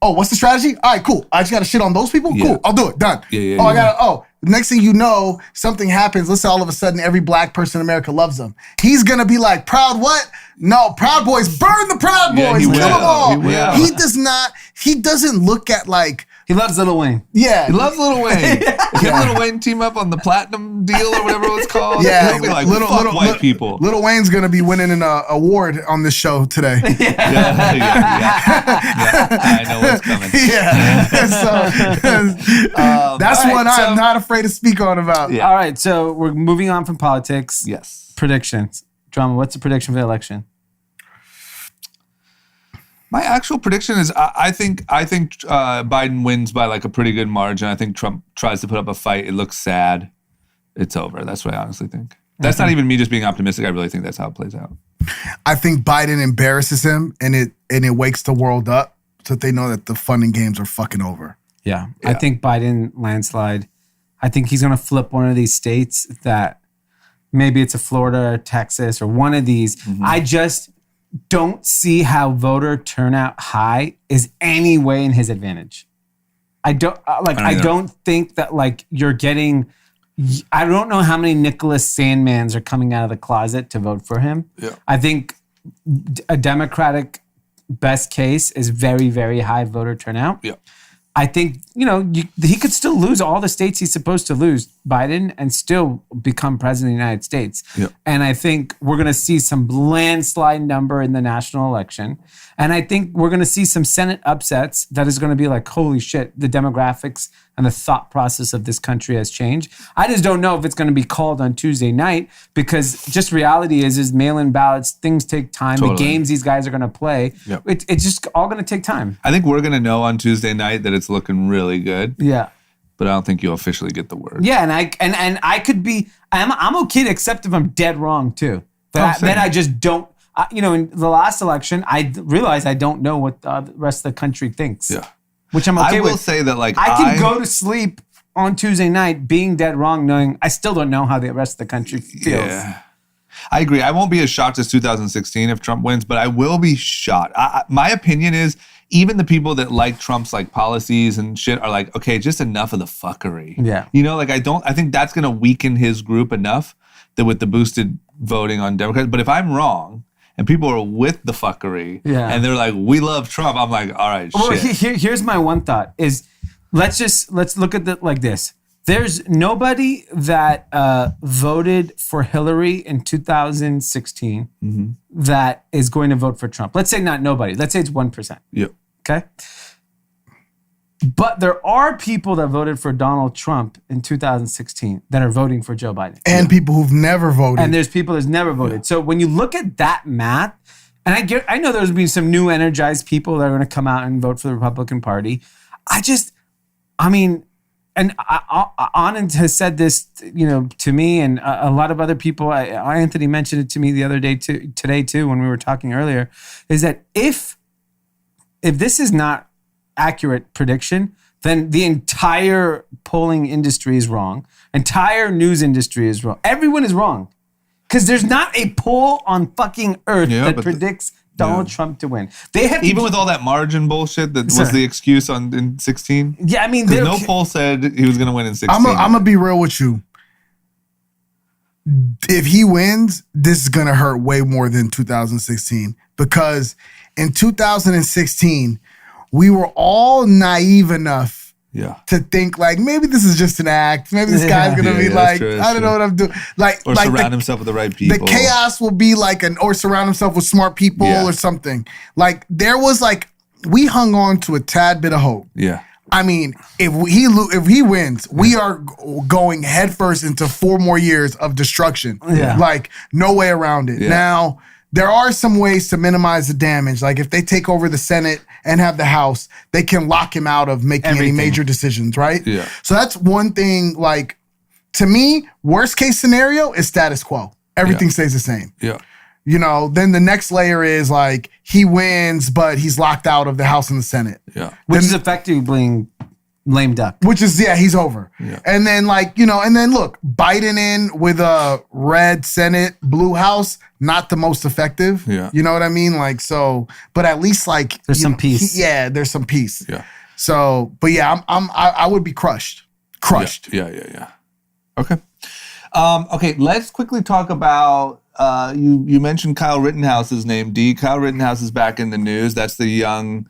oh, what's the strategy? All right, cool. I just got to shit on those people? Yeah. Cool, I'll do it. Done. Yeah, I got to, next thing you know, something happens. Let's say all of a sudden every black person in America loves him. He's going to be like, Proud what? No, Proud Boys, burn the Proud Boys, Yeah, he kill will. them all. He will. He doesn't look at like, He loves Lil Wayne. yeah. He loves Lil Wayne. Him and Lil Wayne team up on the platinum deal or whatever it was called. Yeah, He'll be like, fuck white people. Little Wayne's gonna be winning an award on this show today. Yeah, I know what's coming. Yeah, so that's all right, one so- I'm not afraid to speak on about. Yeah. All right, so we're moving on from politics. Yes. Predictions. Drama, what's the prediction for the election? My actual prediction is I think Biden wins by like a pretty good margin. I think Trump tries to put up a fight. It looks sad. It's over. That's what I honestly think. That's not even me just being optimistic. I really think that's how it plays out. I think Biden embarrasses him, and it wakes the world up so that they know that the fun and games are fucking over. Yeah. I think Biden landslide. I think he's going to flip one of these states that maybe it's a Florida or Texas or one of these. I just don't see how voter turnout high is any way in his advantage. I don't think that like you're getting. I don't know how many Nicholas Sandmans are coming out of the closet to vote for him. Yeah. I think a Democratic best case is very, very high voter turnout. Yeah. I think, he could still lose all the states he's supposed to lose, Biden, and still become president of the United States. Yeah. And I think we're going to see some landslide number in the national election. And I think we're going to see some Senate upsets that is going to be like, holy shit, the demographics and the thought process of this country has changed. I just don't know if it's going to be called on Tuesday night, because just reality is mail-in ballots, things take time. Totally. The games these guys are going to play, Yep. it's just all going to take time. I think we're going to know on Tuesday night that it's looking really good, Yeah. but I don't think you'll officially get the word. Yeah, and I could be. I'm okay to accept if I'm dead wrong too. That I just don't. In the last election, I realized I don't know what the rest of the country thinks. Yeah. Which I'm okay I will with. say that, like, I can go to sleep on Tuesday night being dead wrong, knowing I still don't know how the rest of the country feels. Yeah. I agree. I won't be as shocked as 2016 if Trump wins, but I will be shocked. My opinion is, even the people that like Trump's like policies and shit are like, okay, just enough of the fuckery. Yeah. I think that's going to weaken his group enough that with the boosted voting on Democrats. But if I'm wrong and people are with the fuckery and they're like, we love Trump, I'm like, all right, Well, shit. here's my one thought is let's look at it like this. There's nobody that voted for Hillary in 2016 that is going to vote for Trump. Let's say not nobody. Let's say it's 1%. Yep. Okay. But there are people that voted for Donald Trump in 2016 that are voting for Joe Biden. And people who've never voted. And there's people that's never voted. So when you look at that math, and I know there's been some new energized people that are going to come out and vote for the Republican Party. And Anand has said this, to me, and a lot of other people. Anthony mentioned it to me the other day, today too, when we were talking earlier, is that if this is not accurate prediction, then the entire polling industry is wrong. Entire news industry is wrong. Everyone is wrong. Because there's not a poll on fucking earth that predicts Donald Trump to win. They have Even with all that margin bullshit that was the excuse in 16. Yeah, I mean, no poll said he was going to win in 16. I'm going to be real with you. If he wins, this is going to hurt way more than 2016. Because in 2016, we were all naive enough to think like, maybe this is just an act. Maybe this guy's going to be like, I don't know what I'm doing. Or surround himself with the right people. The chaos will be like or surround himself with smart people or something. Like there was like, we hung on to a tad bit of hope. Yeah. I mean, if he wins, we are going headfirst into 4 more years of destruction. Yeah. Like no way around it. Yeah. Now, there are some ways to minimize the damage. Like if they take over the Senate and have the House, they can lock him out of making any major decisions, right? Yeah. So that's one thing. Like to me, worst case scenario is status quo. Everything stays the same. Yeah. Then the next layer is like he wins, but he's locked out of the House and the Senate. Yeah. Which is effectively being lame duck. Which is, he's over. Yeah. And then and then look, Biden in with a red Senate, blue House, not the most effective. Yeah. You know what I mean? Like, so, but at least like. There's some peace. There's some peace. Yeah. So, but yeah, I would be crushed. Crushed. Yeah. Okay. Okay, let's quickly talk about, you mentioned Kyle Rittenhouse's name, Dee. Kyle Rittenhouse is back in the news. That's the young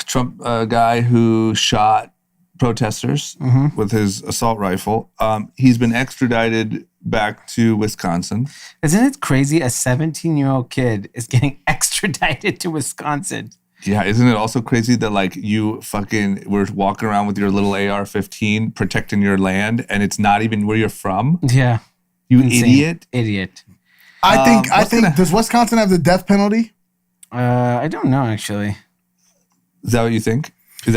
Trump guy who shot protesters with his assault rifle. He's been extradited back to Wisconsin. Isn't it crazy? A 17-year-old kid is getting extradited to Wisconsin. Yeah, isn't it also crazy that like you fucking were walking around with your little AR-15 protecting your land and it's not even where you're from? Yeah. You Insane. idiot. I think does Wisconsin have the death penalty? I don't know, actually. Is that what you think? He's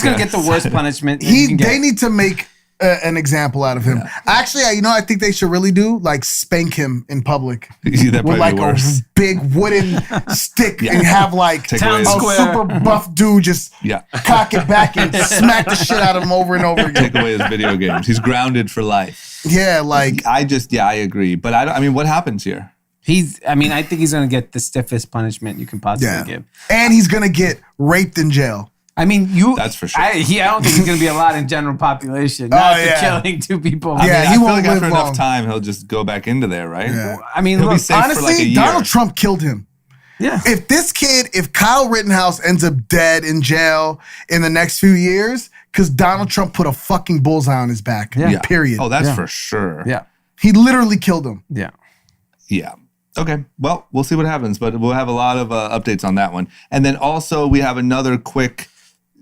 going to get the worst punishment. They need to make an example out of him. Yeah. Actually, I think they should really do like spank him in public with like a big wooden stick and have like a super buff dude just cock it back and smack the shit out of him over and over again. Take away his video games. He's grounded for life. Yeah, like I agree. But I mean, what happens here? I think he's going to get the stiffest punishment you can possibly give. And he's going to get raped in jail. I mean, That's for sure. I don't think he's going to be a lot in general population. Not yeah. killing 2 people. Yeah, I he feel won't like after live enough long. time, he'll just go back into there, right? Yeah. I mean, He'll be look, safe for like a Honestly, year. Donald Trump killed him. yeah. If Kyle Rittenhouse ends up dead in jail in the next few years, because Donald Trump put a fucking bullseye on his back. Yeah. Period. Oh, that's Yeah. for sure. Yeah. He literally killed him. Yeah. Yeah. Okay. Well, we'll see what happens, but we'll have a lot of updates on that one. And then also we have another quick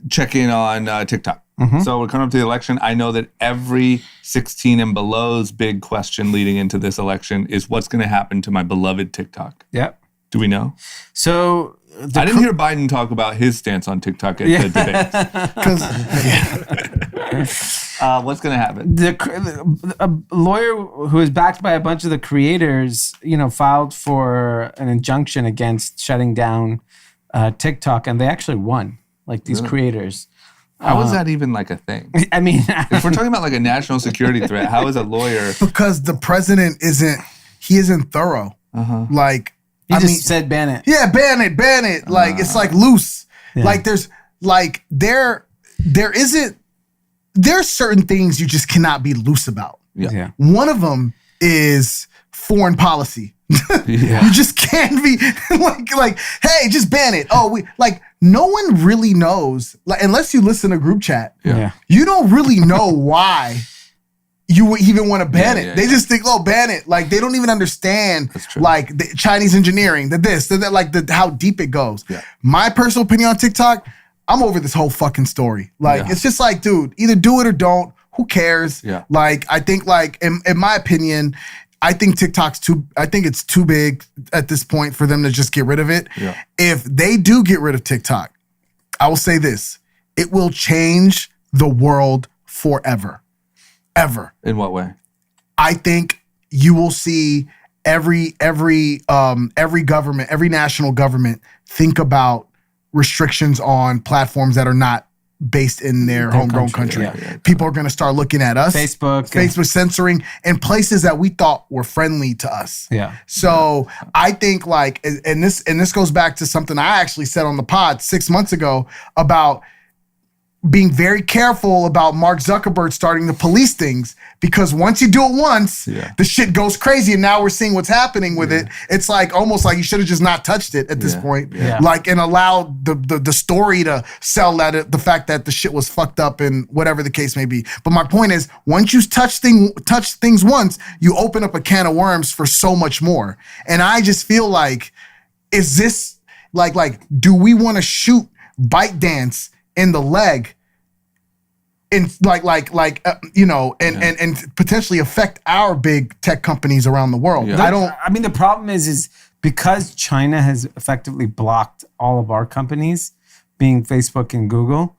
check-in on TikTok. So we're coming up to the election. I know that every 16 and below's big question leading into this election is what's going to happen to my beloved TikTok. Yeah. Do we know? So I didn't hear Biden talk about his stance on TikTok at the debate. Because What's going to happen? a lawyer who is backed by a bunch of the creators, filed for an injunction against shutting down TikTok, and they actually won. Like these creators. How is that even like a thing? I mean, If we're talking about like a national security threat, how is a lawyer? because the president isn't thorough. Like he I just mean, said ban it. yeah, ban it. Like it's like loose. Yeah. Like there's certain things you just cannot be loose about. Yeah. One of them is foreign policy. Yeah. You just can't be like, hey, just ban it. Oh, no one really knows, like, unless you listen to group chat. Yeah. You don't really know why you would even want to ban it. They just think, oh, ban it. Like they don't even understand, true. like the Chinese engineering, how deep it goes. Yeah. My personal opinion on TikTok, I'm over this whole fucking story. Like Yeah. it's just like, dude, either do it or don't. Who cares? Yeah. Like I think, like in my opinion, I think it's too big at this point for them to just get rid of it. Yeah. If they do get rid of TikTok, I will say this: it will change the world forever, ever. In what way? I think you will see every government, every national government think about restrictions on platforms that are not based in their homegrown country. Yeah. People are going to start looking at us. Facebook censoring in places that we thought were friendly to us. Yeah. So I think like, and this goes back to something I actually said on the pod 6 months ago about being very careful about Mark Zuckerberg starting to police things, because once you do it once, the shit goes crazy. And now we're seeing what's happening with it. It's like almost like you should have just not touched it at this point. Yeah. Like, and allowed the story to sell that the fact that the shit was fucked up and whatever the case may be. But my point is, once you touch things once, you open up a can of worms for so much more. And I just feel like, is this like do we want to shoot ByteDance in the leg and and potentially affect our big tech companies around the world? Yeah. I mean, the problem is because China has effectively blocked all of our companies, being Facebook and Google.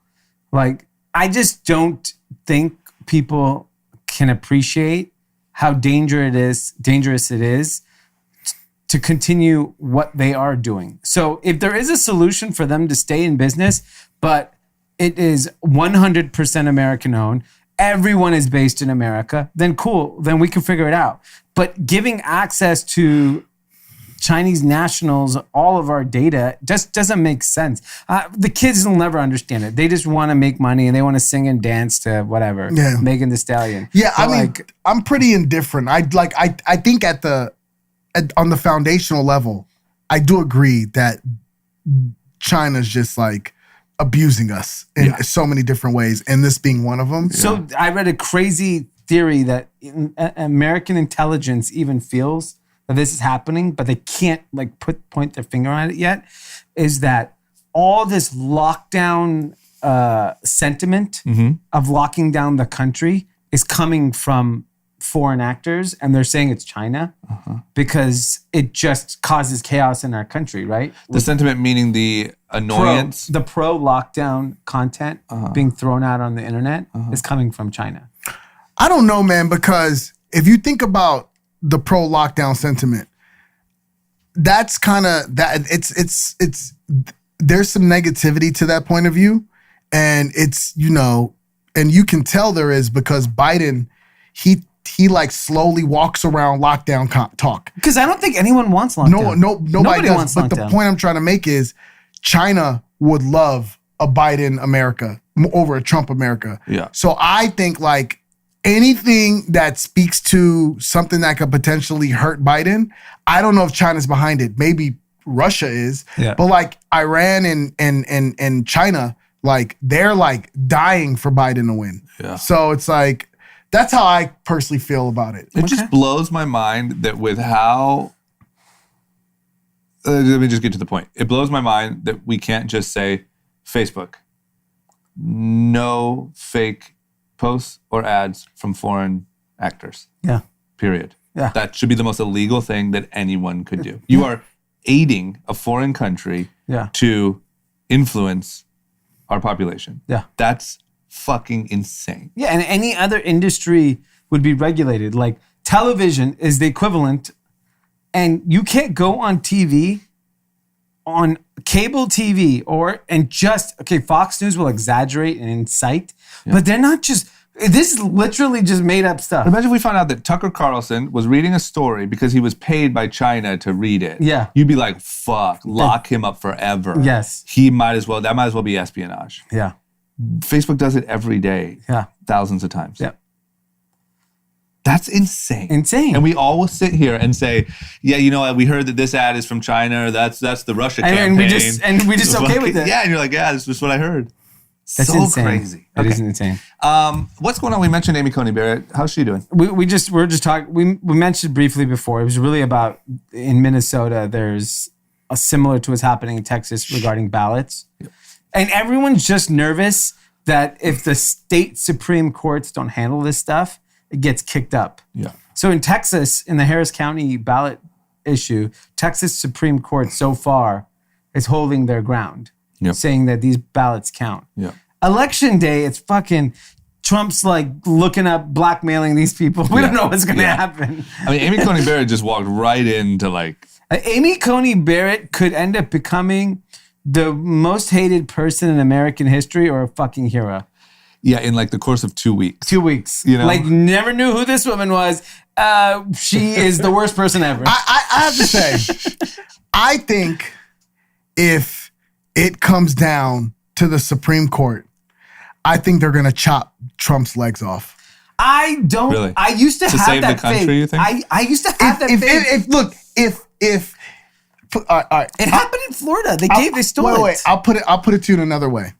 Like, I just don't think people can appreciate how dangerous it is to continue what they are doing. So if there is a solution for them to stay in business, but it is 100% American owned, everyone is based in America, then cool, then we can figure it out. But giving access to Chinese nationals all of our data just doesn't make sense. The kids will never understand it. They just want to make money and they want to sing and dance to whatever. Yeah. Megan Thee Stallion. Yeah, But I mean, I'm pretty indifferent. I think on the foundational level, I do agree that China's just like abusing us in so many different ways, and this being one of them. So I read a crazy theory that American intelligence even feels that this is happening, but they can't like point their finger on it yet, is that all this lockdown sentiment of locking down the country is coming from foreign actors, and they're saying it's China because it just causes chaos in our country, right? The sentiment meaning the annoyance. The pro lockdown content being thrown out on the internet is coming from China. I don't know, man, because if you think about the pro lockdown sentiment, that's kind of that. It's there's some negativity to that point of view, and it's and you can tell there is, because Biden, he like slowly walks around lockdown talk. Because I don't think anyone wants lockdown. Nobody does. wants But lockdown. the point I'm trying to make is China would love a Biden America over a Trump America. Yeah. So I think like anything that speaks to something that could potentially hurt Biden, I don't know if China's behind it. Maybe Russia is, but like Iran and China, like they're like dying for Biden to win. Yeah. So it's like, that's how I personally feel about it. It just blows my mind that with how, let me just get to the point. It blows my mind that we can't just say Facebook, no fake posts or ads from foreign actors. Yeah. Period. Yeah. That should be the most illegal thing that anyone could do. You are aiding a foreign country to influence our population. Yeah. That's fucking insane. Yeah, and any other industry would be regulated. Like television is the equivalent, and you can't go on TV, on cable TV, Fox News will exaggerate and incite, but they're not just, this is literally just made up stuff. Imagine if we found out that Tucker Carlson was reading a story because he was paid by China to read it. Yeah. You'd be like, fuck, lock him up forever. Yes. That might as well be espionage. Yeah. Facebook does it every day. Yeah. Thousands of times. Yeah. That's insane. Insane. And we all will sit here and say, yeah, you know, we heard that this ad is from China, or that's the Russia campaign. And we just okay with it. Yeah, and you're like, yeah, this is what I heard. That's so insane. crazy. It is insane. What's going on? We mentioned Amy Coney Barrett. How's she doing? We're just talking. We mentioned briefly before. It was really about in Minnesota. There's a similar to what's happening in Texas regarding ballots, and everyone's just nervous that if the state Supreme Courts don't handle this stuff, it gets kicked up. Yeah. So in Texas, in the Harris County ballot issue, Texas Supreme Court so far is holding their ground, saying that these ballots count. Yeah. Election day, it's fucking Trump's like looking up, blackmailing these people. We don't know what's going to happen. I mean, Amy Coney Barrett just walked right into like... Amy Coney Barrett could end up becoming the most hated person in American history or a fucking hero. Yeah, in like the course of 2 weeks. 2 weeks. You know? Like, never knew who this woman was. She is the worst person ever. I have to say, I think if it comes down to the Supreme Court, I think they're going to chop Trump's legs off. I don't. Really? I used to have save that the country, faith. you think? I used to have that faith. If all right. It happened in Florida. They stole it. Wait. I'll put it to you in another way.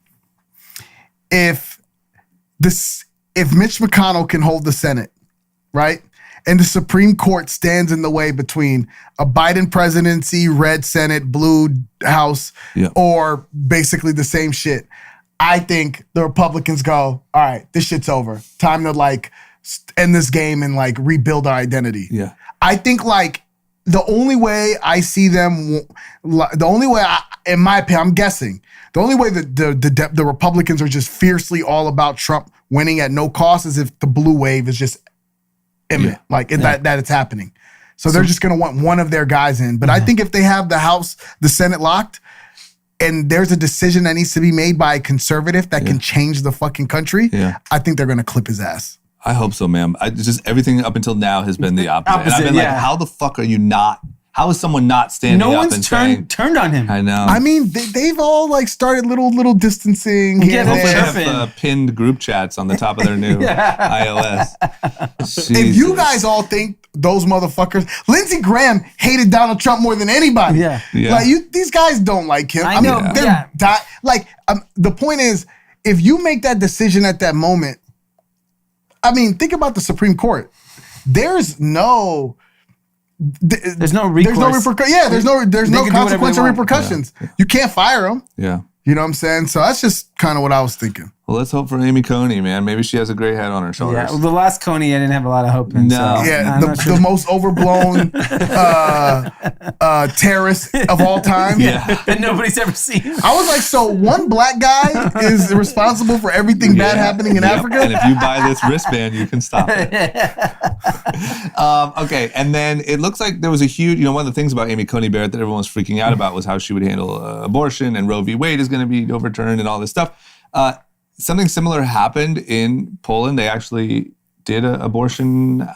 If Mitch McConnell can hold the Senate, right? And the Supreme Court stands in the way between a Biden presidency, red Senate, blue House, or basically the same shit. I think the Republicans go, all right, this shit's over. Time to like end this game and like rebuild our identity. Yeah. I think like the only way I see them, in my opinion, I'm guessing, the only way that the Republicans are just fiercely all about Trump winning at no cost is if the blue wave is just imminent, that it's happening. So they're just going to want one of their guys in. But I think if they have the House, the Senate locked, and there's a decision that needs to be made by a conservative that can change the fucking country, I think they're going to clip his ass. I hope so, ma'am. Just everything up until now has been the opposite. And I've been like, how the fuck are you not? How is someone not standing up and saying? No one's turned on him. I know. I mean, they've all like started little distancing. Yeah, hopefully they have pinned group chats on the top of their new iOS. If you guys all think those motherfuckers, Lindsey Graham hated Donald Trump more than anybody. Yeah. Like these guys don't like him. I know. mean, they're the point is, if you make that decision at that moment, I mean, think about the Supreme Court. There's no recourse. There's no consequence or repercussions. Yeah. You can't fire them. Yeah. You know what I'm saying? So that's just kind of what I was thinking. Well, let's hope for Amy Coney, man. Maybe she has a great head on her shoulders. Yeah, well, the last Coney I didn't have a lot of hope in. No. So Yeah, the most overblown terrorist of all time. that nobody's ever seen. I was like, so one black guy is responsible for everything bad happening in Africa? And if you buy this wristband, you can stop it. Okay, and then it looks like there was a huge, one of the things about Amy Coney Barrett that everyone was freaking out about was how she would handle abortion, and Roe v. Wade is going to be overturned and all this stuff. Something similar happened in Poland. They actually did an abortion,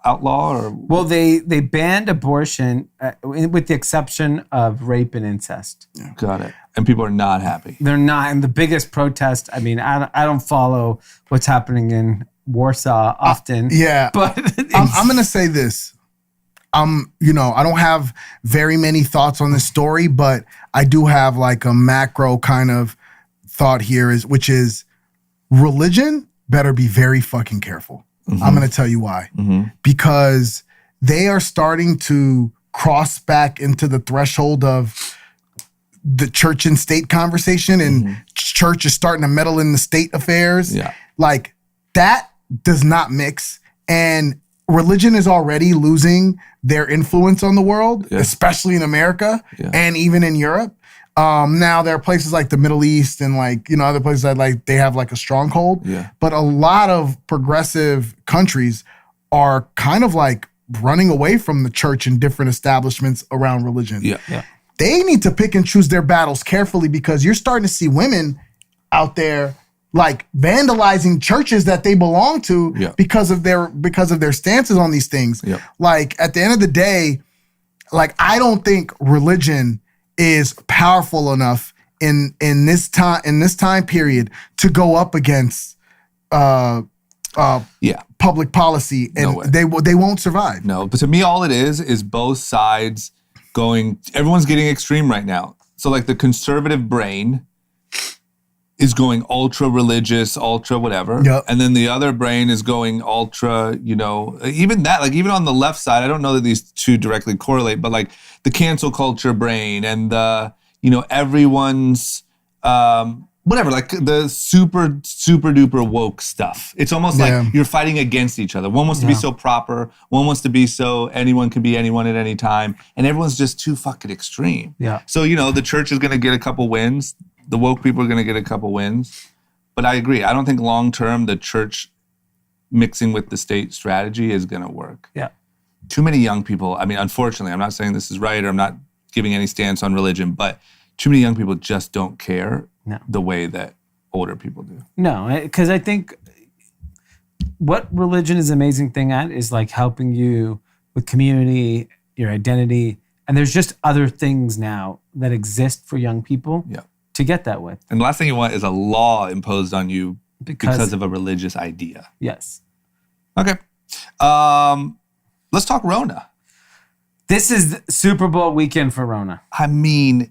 outlaw or? Well, they banned abortion with the exception of rape and incest. Got it. And people are not happy. They're not. And the biggest protest, I mean, I don't follow what's happening in Warsaw often. Yeah. But I'm going to say this. You know, I don't have very many thoughts on this story, but I do have like a macro kind of thought here, which is religion better be very fucking careful. I'm going to tell you why. Because they are starting to cross back into the threshold of the church and state conversation, and church is starting to meddle in the state affairs. Yeah. Like that does not mix. And religion is already losing their influence on the world, especially in America and even in Europe. Now there are places like the Middle East and like, you know, other places that like they have like a stronghold. Yeah. But a lot of progressive countries are kind of like running away from the church and different establishments around religion. Yeah. They need to pick and choose their battles carefully, because you're starting to see women out there like vandalizing churches that they belong to because of their stances on these things. Yeah. Like at the end of the day, like I don't think religion is powerful enough in this time period to go up against public policy, and they won't survive. No, but to me, all it is both sides going. Everyone's getting extreme right now. So like the conservative brain is going ultra religious, ultra whatever. Yep. And then the other brain is going ultra, you know, even that, like even on the left side, I don't know that these two directly correlate, but like the cancel culture brain and the, you know, everyone's, whatever, like the super duper woke stuff. It's almost like you're fighting against each other. One wants to be so proper. One wants to be so anyone can be anyone at any time. And everyone's just too fucking extreme. Yeah. So, you know, the church is going to get a couple wins. The woke people are going to get a couple wins. But I agree. I don't think long-term the church mixing with the state strategy is going to work. Yeah. Too many young people. I mean, unfortunately, I'm not saying this is right or I'm not giving any stance on religion, but too many young people just don't care the way that older people do. No, because I think what religion is an amazing thing at is like helping you with community, your identity. And there's just other things now that exist for young people to get that with. And the last thing you want is a law imposed on you because of a religious idea. Yes. Okay. Let's talk Rona. This is Super Bowl weekend for Rona. I mean,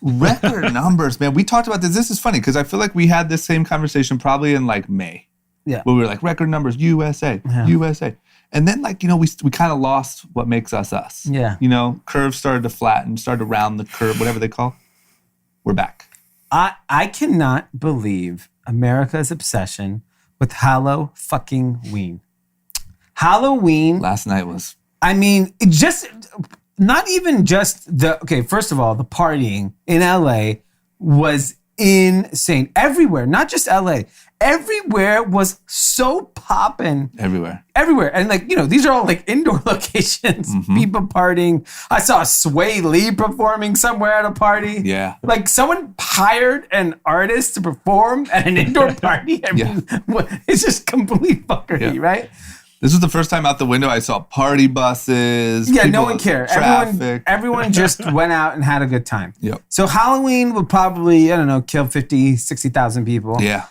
record numbers, man. We talked about this. This is funny because I feel like we had this same conversation probably in like May. Yeah. Where we were like, record numbers, USA. And then like, you know, we kind of lost what makes us us. Yeah. You know, curves started to flatten, started to round the curve, whatever they call. We're back. I cannot believe America's obsession with Halloween. Halloween. Last night was. I mean, it just, not even just first of all, the partying in LA was insane. Everywhere, not just LA. Everywhere was so poppin'. Everywhere. And like, you know, these are all like indoor locations. People partying. I saw Sway Lee performing somewhere at a party. Yeah. Like someone hired an artist to perform at an indoor party. I mean, it's just complete fuckery, right? This was the first time out the window I saw party buses. Yeah, no one cared. Traffic. Everyone just went out and had a good time. Yep. So Halloween would probably, I don't know, kill 50, 60,000 people. Yeah.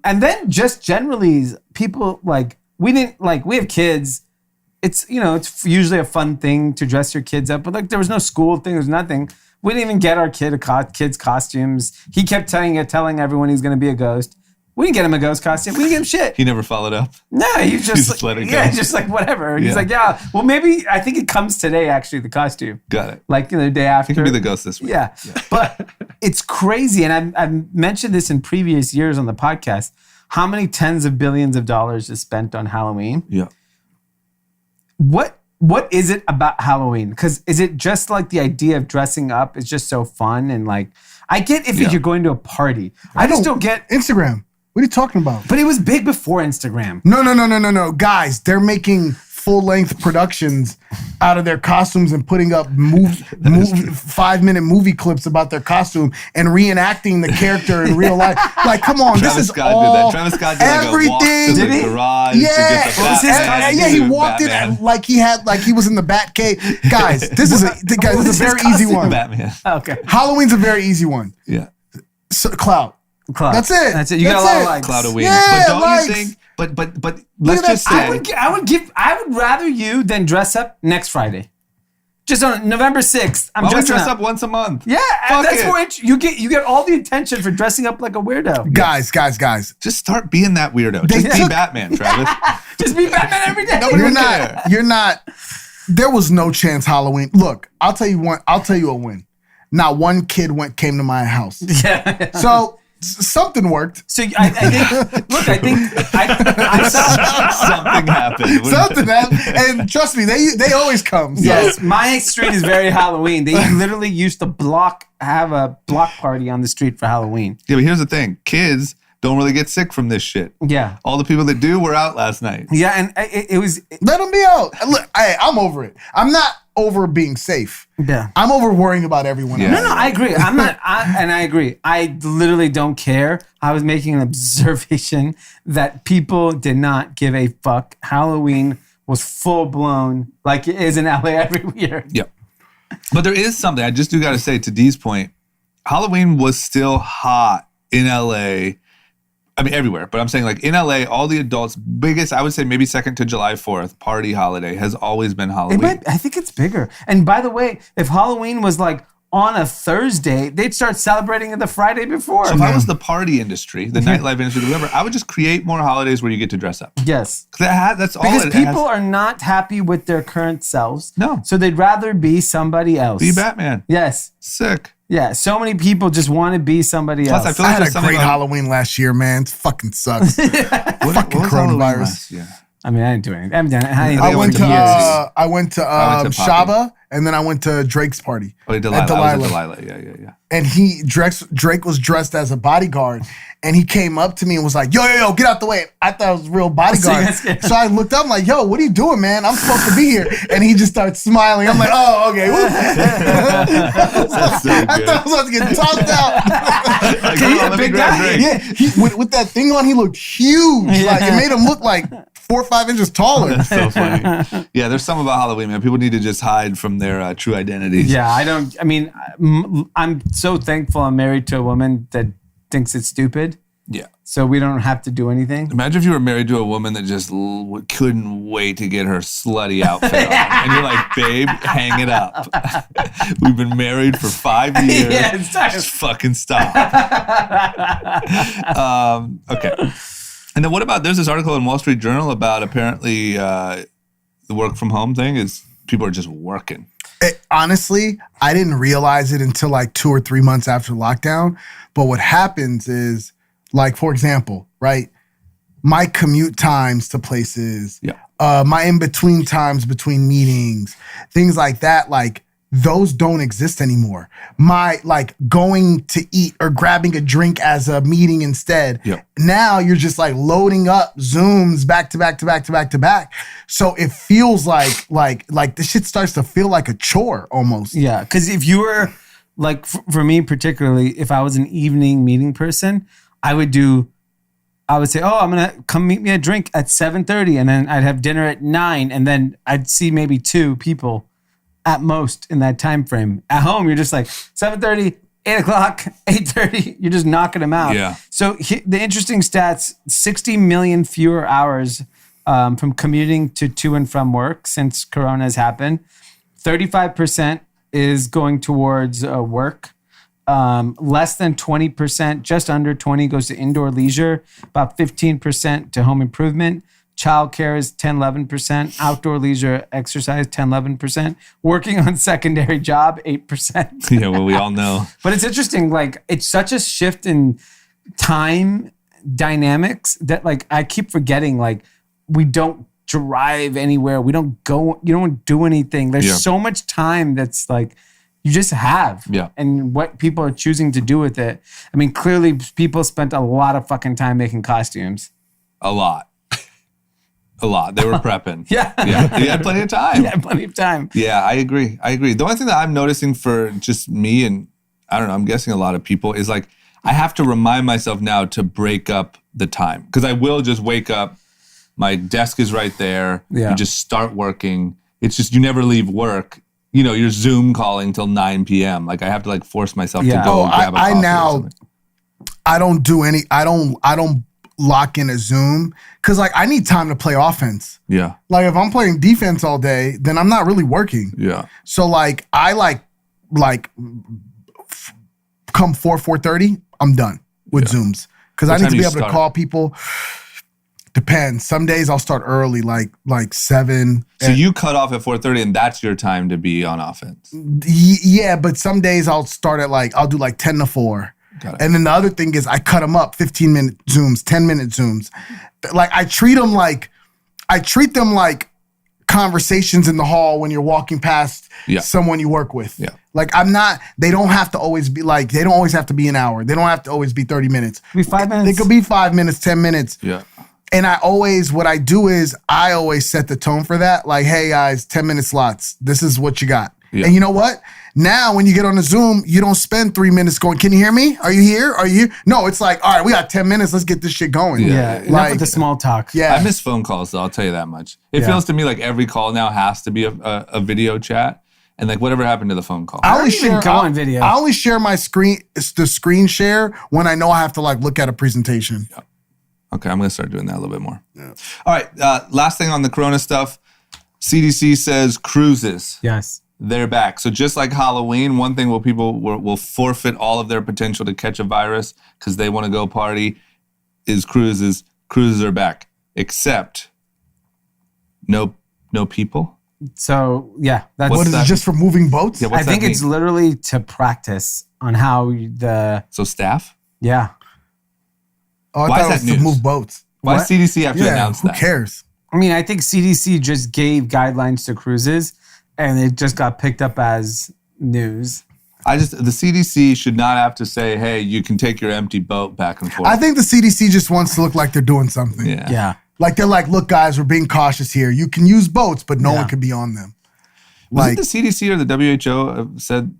And then just generally people like, we have kids. It's, you know, it's usually a fun thing to dress your kids up, but like there was no school thing, there was nothing. We didn't even get our kids costumes. He kept telling everyone he's going to be a ghost. We didn't get him a ghost costume. We didn't get him shit. He never followed up. No, he just let it go. Yeah, just like whatever. He's like, well, maybe I think it comes today. Actually, the costume. Got it. Like, you know, the day after. He can be the ghost this week. Yeah. But it's crazy, and I've mentioned this in previous years on the podcast. How many tens of billions of dollars is spent on Halloween? Yeah. What is it about Halloween? Because is it just like the idea of dressing up is just so fun and like I get if you're going to a party. I just don't get Instagram. What are you talking about? But it was big before Instagram. No. Guys, they're making full-length productions out of their costumes and putting up 5-minute movie clips about their costume and reenacting the character in real life. Like, come on, Travis this is Scott all did that. Travis Scott did everything. like a walk to the garage to get the Batman. Yeah, he suit, walked Batman. in like he was in the Batcave. Guys, this is a very easy one. Batman. Okay. Halloween's a very easy one. Yeah. So, Clout. Cloud. That's it. That's it. You got a lot of likes. Cloud of wings. Yeah, but don't likes. you think? But let's just say. I would rather you than dress up next Friday. Just on November 6th. I'm Why don't we dressing dress up once a month? Yeah, Fuck that's it. more you get all the attention for dressing up like a weirdo. Guys. Just start being that weirdo. They Just be took- Batman, Travis. Just be Batman every day. Nobody would care. You're not. There was no chance Halloween. Look, I'll tell you a win. Not one kid came to my house. Yeah. So something worked. So I think. Look, I saw. Something happened. Something happened. And trust me, they always come. So. Yes, my street is very Halloween. They literally used to have a block party on the street for Halloween. Yeah, but here's the thing. Kids don't really get sick from this shit. Yeah. All the people that do were out last night. Yeah, and it was. Let them be out. Look, I'm over it. I'm not over being safe. Yeah. I'm over worrying about everyone Yeah. else. No, I agree. I'm not, I agree. I literally don't care. I was making an observation that people did not give a fuck. Halloween was full blown like it is in LA every year. Yep. But there is something I just do got to say to Dee's point. Halloween was still hot in LA. I mean, everywhere, but I'm saying like in LA, all the adults' biggest, I would say maybe second to July 4th party holiday has always been Halloween. I think it's bigger. And by the way, if Halloween was like on a Thursday, they'd start celebrating it the Friday before. So if I was the party industry, the nightlife industry, whatever, I would just create more holidays where you get to dress up. Yes. That's all Because it people has. are not happy with their current selves. No. So they'd rather be somebody else. Be Batman. Yes. Sick. Yeah. So many people just want to be somebody Plus, else. I feel I like had a there's something great about- Halloween last year, man. It fucking sucks. What fucking was Halloween coronavirus. last year? I mean, I didn't do anything. I haven't done it. I I I went to years. I went to I went to Poppy. Shaba, and then I went to Drake's party. Oh, At Delilah. I Delilah. was at Delilah. Yeah. And Drake was dressed as a bodyguard, and he came up to me and was like, yo, get out the way. I thought it was a real bodyguard. So I looked up, I'm like, yo, what are you doing, man? I'm supposed to be here. And he just started smiling. I'm like, oh, okay. That's so I good. thought I was about to get tossed out. Like, hold on, let me big grab guy? Drake. Yeah, with that thing on, he looked huge. Like it made him look like 4 or 5 inches taller. That's so funny. Yeah, there's something about Halloween, man. People need to just hide from their true identities. Yeah, I'm so thankful I'm married to a woman that thinks it's stupid. Yeah. So we don't have to do anything. Imagine if you were married to a woman that just couldn't wait to get her slutty outfit on. And you're like, babe, hang it up. We've been married for 5 years. Yeah, it's time. Just fucking stop. Okay. And then what about, there's this article in Wall Street Journal about apparently the work from home thing is people are just working. Honestly, I didn't realize it until like 2 or 3 months after lockdown. But what happens is, like, for example, right? My commute times to places, my in-between times between meetings, things like that, like, those don't exist anymore. My, like, going to eat or grabbing a drink as a meeting instead. Yep. Now you're just, like, loading up Zooms back to back to back to back to back. So it feels like this shit starts to feel like a chore almost. Yeah, because if you were, like, for me particularly, if I was an evening meeting person, I would say, oh, I'm going to come meet me a drink at 7:30, and then I'd have dinner at 9, and then I'd see maybe 2 people at most in that time frame. At home, you're just like 7:30, 8 o'clock, 8:30. You're just knocking them out. Yeah. So the interesting stats: 60 million fewer hours from commuting to and from work since Corona has happened. 35% is going towards work. Less than 20%, just under 20, goes to indoor leisure. About 15% to home improvement. Childcare is 10-11%. Outdoor leisure, exercise, 10-11%. Working on secondary job, 8%. Yeah, well, we all know. But it's interesting, like, it's such a shift in time dynamics that, like, I keep forgetting, like, we don't drive anywhere. We don't go, you don't do anything. There's so much time that's, like, you just have. Yeah. And what people are choosing to do with it. I mean, clearly people spent a lot of fucking time making costumes. A lot. a lot. They were prepping. Yeah. Yeah. They had plenty of time. Yeah, plenty of time. Yeah, I agree. The only thing that I'm noticing for just me and I don't know, I'm guessing a lot of people is like I have to remind myself now to break up the time because I will just wake up. My desk is right there. Yeah. You just start working. It's just you never leave work. You know, you're Zoom calling till 9 p.m. Like I have to like force myself to go grab a coffee. I don't lock in a Zoom because like I need time to play offense. Yeah. Like if I'm playing defense all day, then I'm not really working. Yeah. So like I come 4:30, I'm done with Zooms because I need to be able to call people. Depends. Some days I'll start early, like 7. So you cut off at 4:30 and that's your time to be on offense. Yeah, but some days I'll start at I'll do 10 to 4. And then the other thing is I cut them up 15-minute Zooms, 10-minute Zooms. Like I treat them like conversations in the hall when you're walking past someone you work with. Yeah. Like they don't have to always be they don't always have to be an hour. They don't have to always be 30 minutes. It could be 5 minutes. They could be 5 minutes, 10 minutes. Yeah. And what I do is I always set the tone for that. Like, hey guys, 10-minute slots. This is what you got. Yeah. And you know what? Now when you get on a Zoom, you don't spend 3 minutes going, can you hear me? Are you here? Are you? No, it's like, all right, we got 10 minutes. Let's get this shit going. Yeah. Enough with the small talk. Yeah. I miss phone calls though, I'll tell you that much. It feels to me like every call now has to be a video chat. And like whatever happened to the phone call? I only share my screen, the screen share when I know I have to look at a presentation. Yeah. Okay, I'm going to start doing that a little bit more. Yeah. All right, last thing on the Corona stuff. CDC says cruises. Yes. They're back. So just like Halloween, one thing people will forfeit all of their potential to catch a virus because they want to go party is cruises. Cruises are back, except no people. So, yeah. What is it, just for moving boats? Yeah, I think it's literally to practice on how So staff? Yeah. Oh, I thought it was to move boats. Why does CDC have to announce that? Who cares? I mean, I think CDC just gave guidelines to cruises and it just got picked up as news. The CDC should not have to say, hey, you can take your empty boat back and forth. I think the CDC just wants to look like they're doing something. Yeah. Like they're like, look, guys, we're being cautious here. You can use boats, but no one can be on them. Was it the CDC or the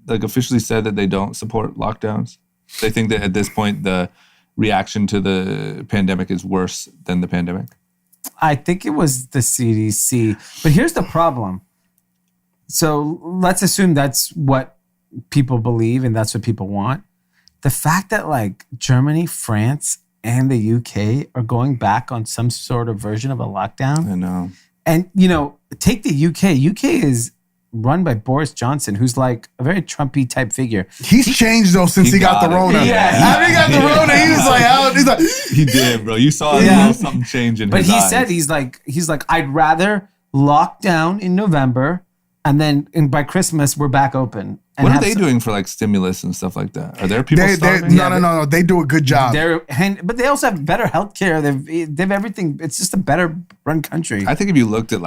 WHO officially said that they don't support lockdowns? They think that at this point the reaction to the pandemic is worse than the pandemic? I think it was the CDC. But here's the problem. So let's assume that's what people believe and that's what people want. The fact that Germany, France, and the UK are going back on some sort of version of a lockdown. I know. And, take the UK. UK is run by Boris Johnson, who's a very Trumpy type figure. He's changed though since he got the Rona. Yeah. After he got the Rona, he was like, he did, bro. You saw something change in his eyes. Said he's like, I'd rather lock down in November and then by Christmas we're back open. And what are they doing for stimulus and stuff like that? Are there people starving? No. They do a good job. But they also have better healthcare. They've everything. It's just a better run country. I think if you looked at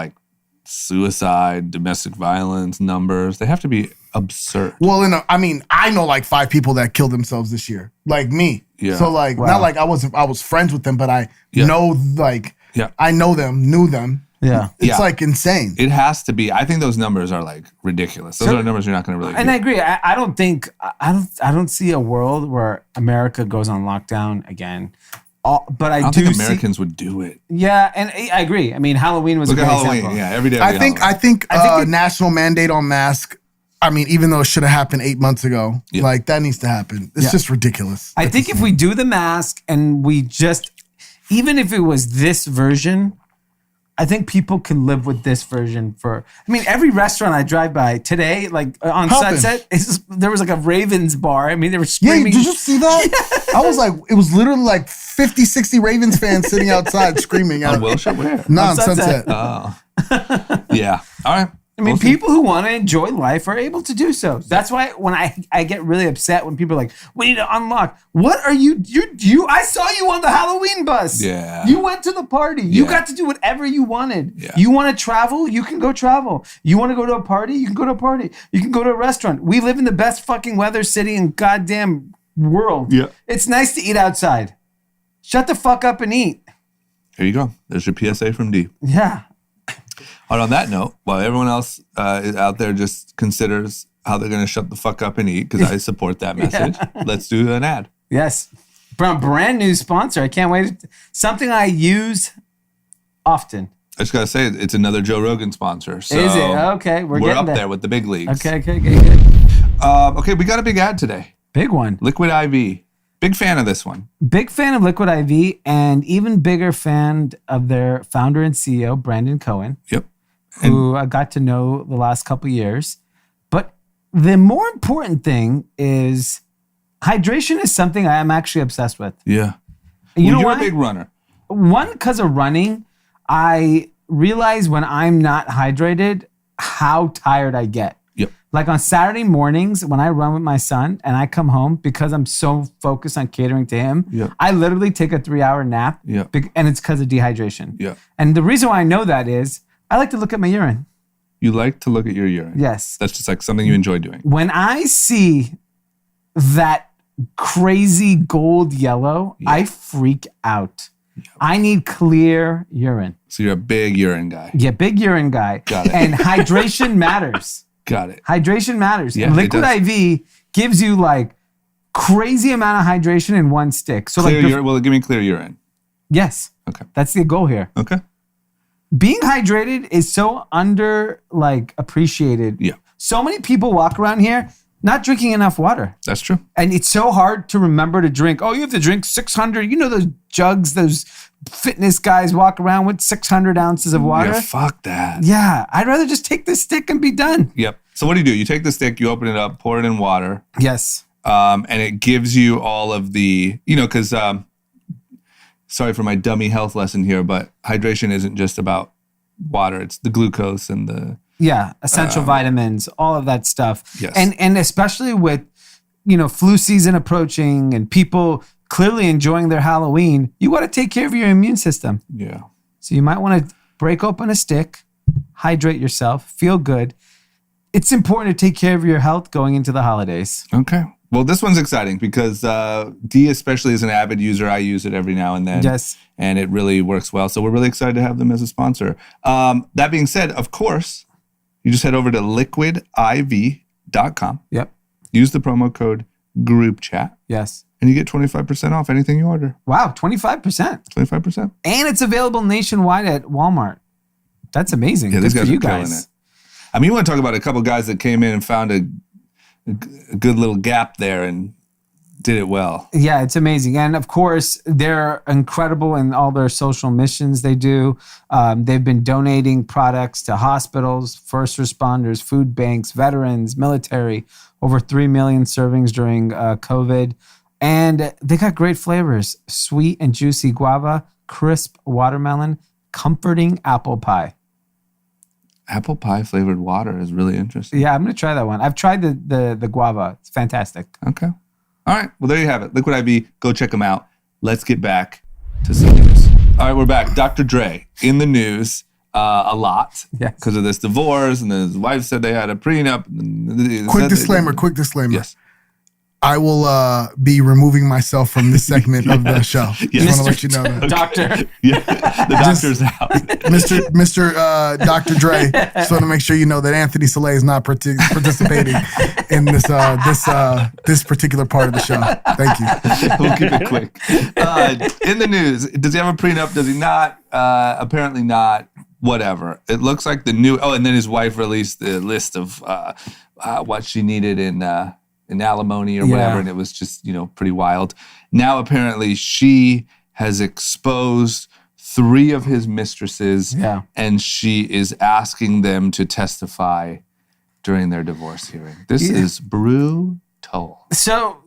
suicide, domestic violence numbers, they have to be absurd. Well, I know 5 people that killed themselves this year, like me. Yeah. So not like I was friends with them, but I know I know them, knew them. Yeah. It's insane. It has to be. I think those numbers are ridiculous. Those are numbers you're not going to really And I agree. I don't see a world where America goes on lockdown again. But I don't do think Americans would do it. Yeah, and I agree. I mean, Halloween was a great example. Yeah, every day. I think national mandate on mask. I mean, even though it should have happened 8 months ago, that needs to happen. It's just ridiculous. I think if we do the mask and we just, even if it was this version, I think people can live with this version every restaurant I drive by today, on Sunset, there was a Ravens bar. I mean, they were screaming. Yeah, did you see that? Yeah. I was it was literally 50, 60 Ravens fans sitting outside screaming. On Wilshire? Where? No, on Sunset. Oh. Yeah. All right. I mean, people who want to enjoy life are able to do so. That's why when I get really upset when people are like, we need to unlock. What are you? I saw you on the Halloween bus. Yeah. You went to the party. You got to do whatever you wanted. Yeah. You want to travel? You can go travel. You want to go to a party? You can go to a party. You can go to a restaurant. We live in the best fucking weather city in goddamn world. Yeah. It's nice to eat outside. Shut the fuck up and eat. There you go. There's your PSA from D. Yeah. And on that note, while everyone else is out there just considers how they're going to shut the fuck up and eat, because I support that message, let's do an ad. Yes. From a brand new sponsor. I can't wait. Something I use often. I just got to say, it's another Joe Rogan sponsor. So Is it? Okay. We're getting up there. there with the big leagues. Okay, good. Okay, we got a big ad today. Big one. Liquid IV. Big fan of this one. Big fan of Liquid IV and even bigger fan of their founder and CEO, Brandon Cohen, Yep. who I got to know the last couple years. But the more important thing is hydration is something I am actually obsessed with. Yeah. And you know you're why? a big runner. One, because of running, I realize when I'm not hydrated, how tired I get. Yep. Like on Saturday mornings when I run with my son and I come home, because I'm so focused on catering to him, Yep. I literally take a 3-hour nap. Yep. And it's because of dehydration. Yeah. And the reason why I know that is I like to look at my urine. You like to look at your urine. Yes. That's just like something you enjoy doing. When I see that crazy gold yellow, I freak out. I need clear urine. So you're a big urine guy. Yeah, big urine guy. Got it. And hydration matters. Got it. Hydration matters. Yeah, it Liquid does. IV gives you like crazy amount of hydration in one stick. So Clear like, urine. Well, give me clear urine. yes, Okay. that's the goal here. Okay. Being hydrated is so under like appreciated. Yeah. So many people walk around here not drinking enough water. That's true. And it's so hard to remember to drink. Oh, you have to drink 600. You know those jugs, those fitness guys walk around with 600 ounces of water? Yeah, fuck that. Yeah, I'd rather just take this stick and be done. Yep. So what do? You take the stick, you open it up, pour it in water, Yes. and it gives you all of the, because, sorry for my dummy health lesson here, but hydration isn't just about water. It's the glucose and the, Yeah, essential vitamins, all of that stuff. Yes. And especially with, flu season approaching and people clearly enjoying their Halloween, you want to take care of your immune system. yeah. So you might want to break open a stick, hydrate yourself, feel good. It's important to take care of your health going into the holidays. Okay. Well, this one's exciting because Dee especially is an avid user. I use it every now and then. Yes. And it really works well. So we're really excited to have them as a sponsor. That being said, of course, you just head over to liquidiv.com. Yep. Use the promo code GROUPCHAT. Yes. And you get 25% off anything you order. Wow, 25%. 25%. And it's available nationwide at Walmart. That's amazing. Yeah, these Good guys for you are killing guys. it. I mean, you want to talk about a couple guys that came in and found a good little gap there and did it well. Yeah, it's amazing. And of course, they're incredible in all their social missions they do. They've been donating products to hospitals, first responders, food banks, veterans, military, over 3 million servings during COVID. And they got great flavors: sweet and juicy guava, crisp watermelon, comforting apple pie. Apple pie flavored water is really interesting. Yeah, I'm going to try that one. I've tried the guava. It's fantastic. Okay. All right. Well, there you have it. Liquid IV. Go check them out. Let's get back to some news. All right, we're back. Dr. Dre in the news a lot Yes. because of this divorce, and then his wife said they had a prenup. Quick disclaimer. Yes. I will be removing myself from this segment of the show. Just want to let you know that. Doctor. Yeah. The doctor's out. Mr. Dr. Dre, just want to make sure you know that Anthony Soleil is not participating in this particular part of the show. Thank you. We'll keep it quick. In the news, does he have a prenup? Does he not? Apparently not. Whatever. It looks like the new. Oh, and then his wife released the list of what she needed in alimony or whatever, and it was just pretty wild. Now apparently she has exposed 3 of his mistresses, and she is asking them to testify during their divorce hearing. This is brutal. So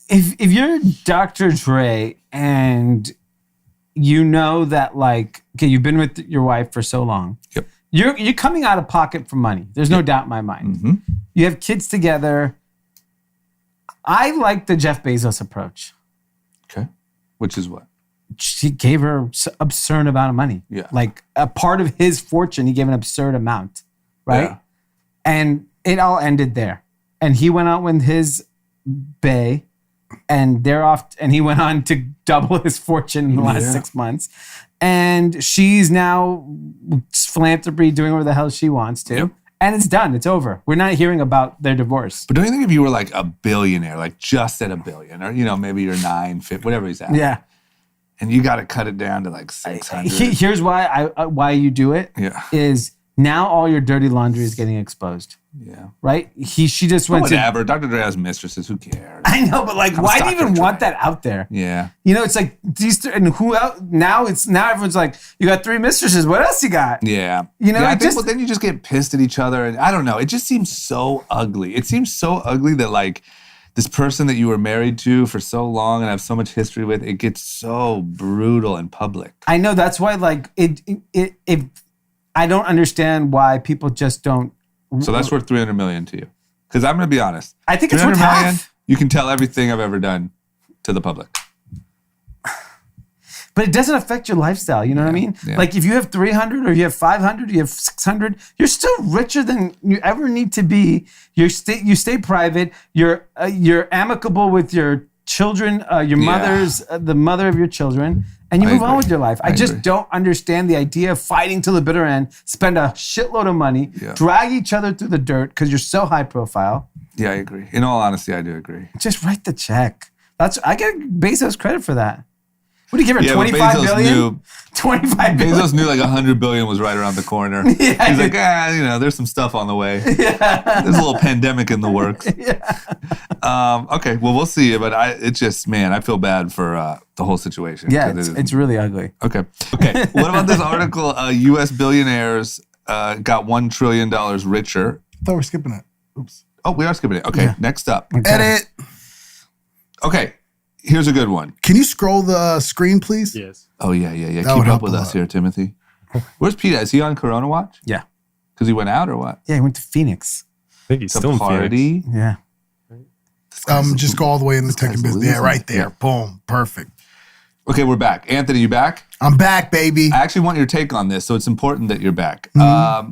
if you're Dr. Dre and you know that you've been with your wife for so long, Yep. you're coming out of pocket for money. There's no doubt in my mind. Mm-hmm. You have kids together. I like the Jeff Bezos approach. Okay. Which is what? He gave her an absurd amount of money. Yeah. Like a part of his fortune, he gave an absurd amount, right? Yeah. And it all ended there. And he went out with his bae and they're off. And he went on to double his fortune in the last 6 months. And she's now philanthropy, doing whatever the hell she wants to. Yep. And it's done. It's over. We're not hearing about their divorce. But don't you think if you were like a billionaire, like just at a billion, or maybe you're 950, whatever he's at. Yeah. And you got to cut it down to like 600. Here's why you do it. Yeah. Is now all your dirty laundry is getting exposed. Yeah. Right? She just went Whatever. Dr. Dre has mistresses. Who cares? I know, but like, why do you even want that out there? Yeah. It's like these and who else now everyone's like, you got 3 mistresses. What else you got? Yeah. I think, but then you just get pissed at each other. And I don't know. It just seems so ugly. It seems so ugly that like this person that you were married to for so long and have so much history with, it gets so brutal in public. I know. That's why like it I don't understand why people just don't. So that's worth $300 million to you. Because I'm going to be honest. I think it's worth $300 million, half. you can tell everything I've ever done to the public. But it doesn't affect your lifestyle. You know what I mean? Yeah. Like if you have 300 or you have 500, you have 600, you're still richer than you ever need to be. You stay private. You're amicable with your children, your mother's, the mother of your children, and you move on with your life. I just don't understand the idea of fighting till the bitter end, spend a shitload of money, drag each other through the dirt because you're so high profile. Yeah, I agree. In all honesty, I do agree. Just write the check. I get Bezos credit for that. What do you give her? 25 Bezos billion? knew, 25 billion. Bezos knew like 100 billion was right around the corner. He's like, there's some stuff on the way. Yeah. There's a little pandemic in the works. Okay, well, we'll see. But I feel bad for the whole situation. Yeah, it's really ugly. Okay. What about this article? U.S. billionaires got $1 trillion richer. I thought we're skipping it. Oops. Oh, we are skipping it. Okay, next up. Okay. Edit. Okay, here's a good one. Can you scroll the screen, please? Yes. Oh, yeah. That would Keep up help with a us lot. here, Timothy. Where's Pete? Is he on Corona Watch? Yeah. Because he went out or what? Yeah, he went to Phoenix. I think he's It's still a in Phoenix. party. Yeah. Just go all the way in the tech and guy's business. Yeah, losing. right there. Yeah. Boom. Perfect. Okay, we're back. Anthony, you back? I'm back, baby. I actually want your take on this, so it's important that you're back.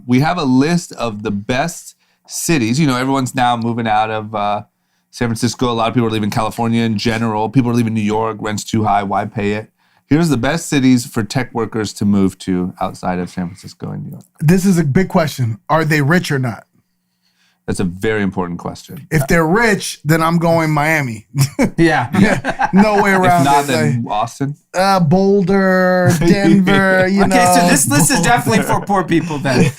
We have a list of the best cities. Everyone's now moving out of San Francisco. A lot of people are leaving California in general. People are leaving New York. Rent's too high. Why pay it? Here's the best cities for tech workers to move to outside of San Francisco and New York. This is a big question. Are they rich or not? That's a very important question. If they're rich, then I'm going Miami. Yeah. No way around If not, it. then Austin. Boulder, Denver, you know. Okay, so this list is definitely for poor people then. Here's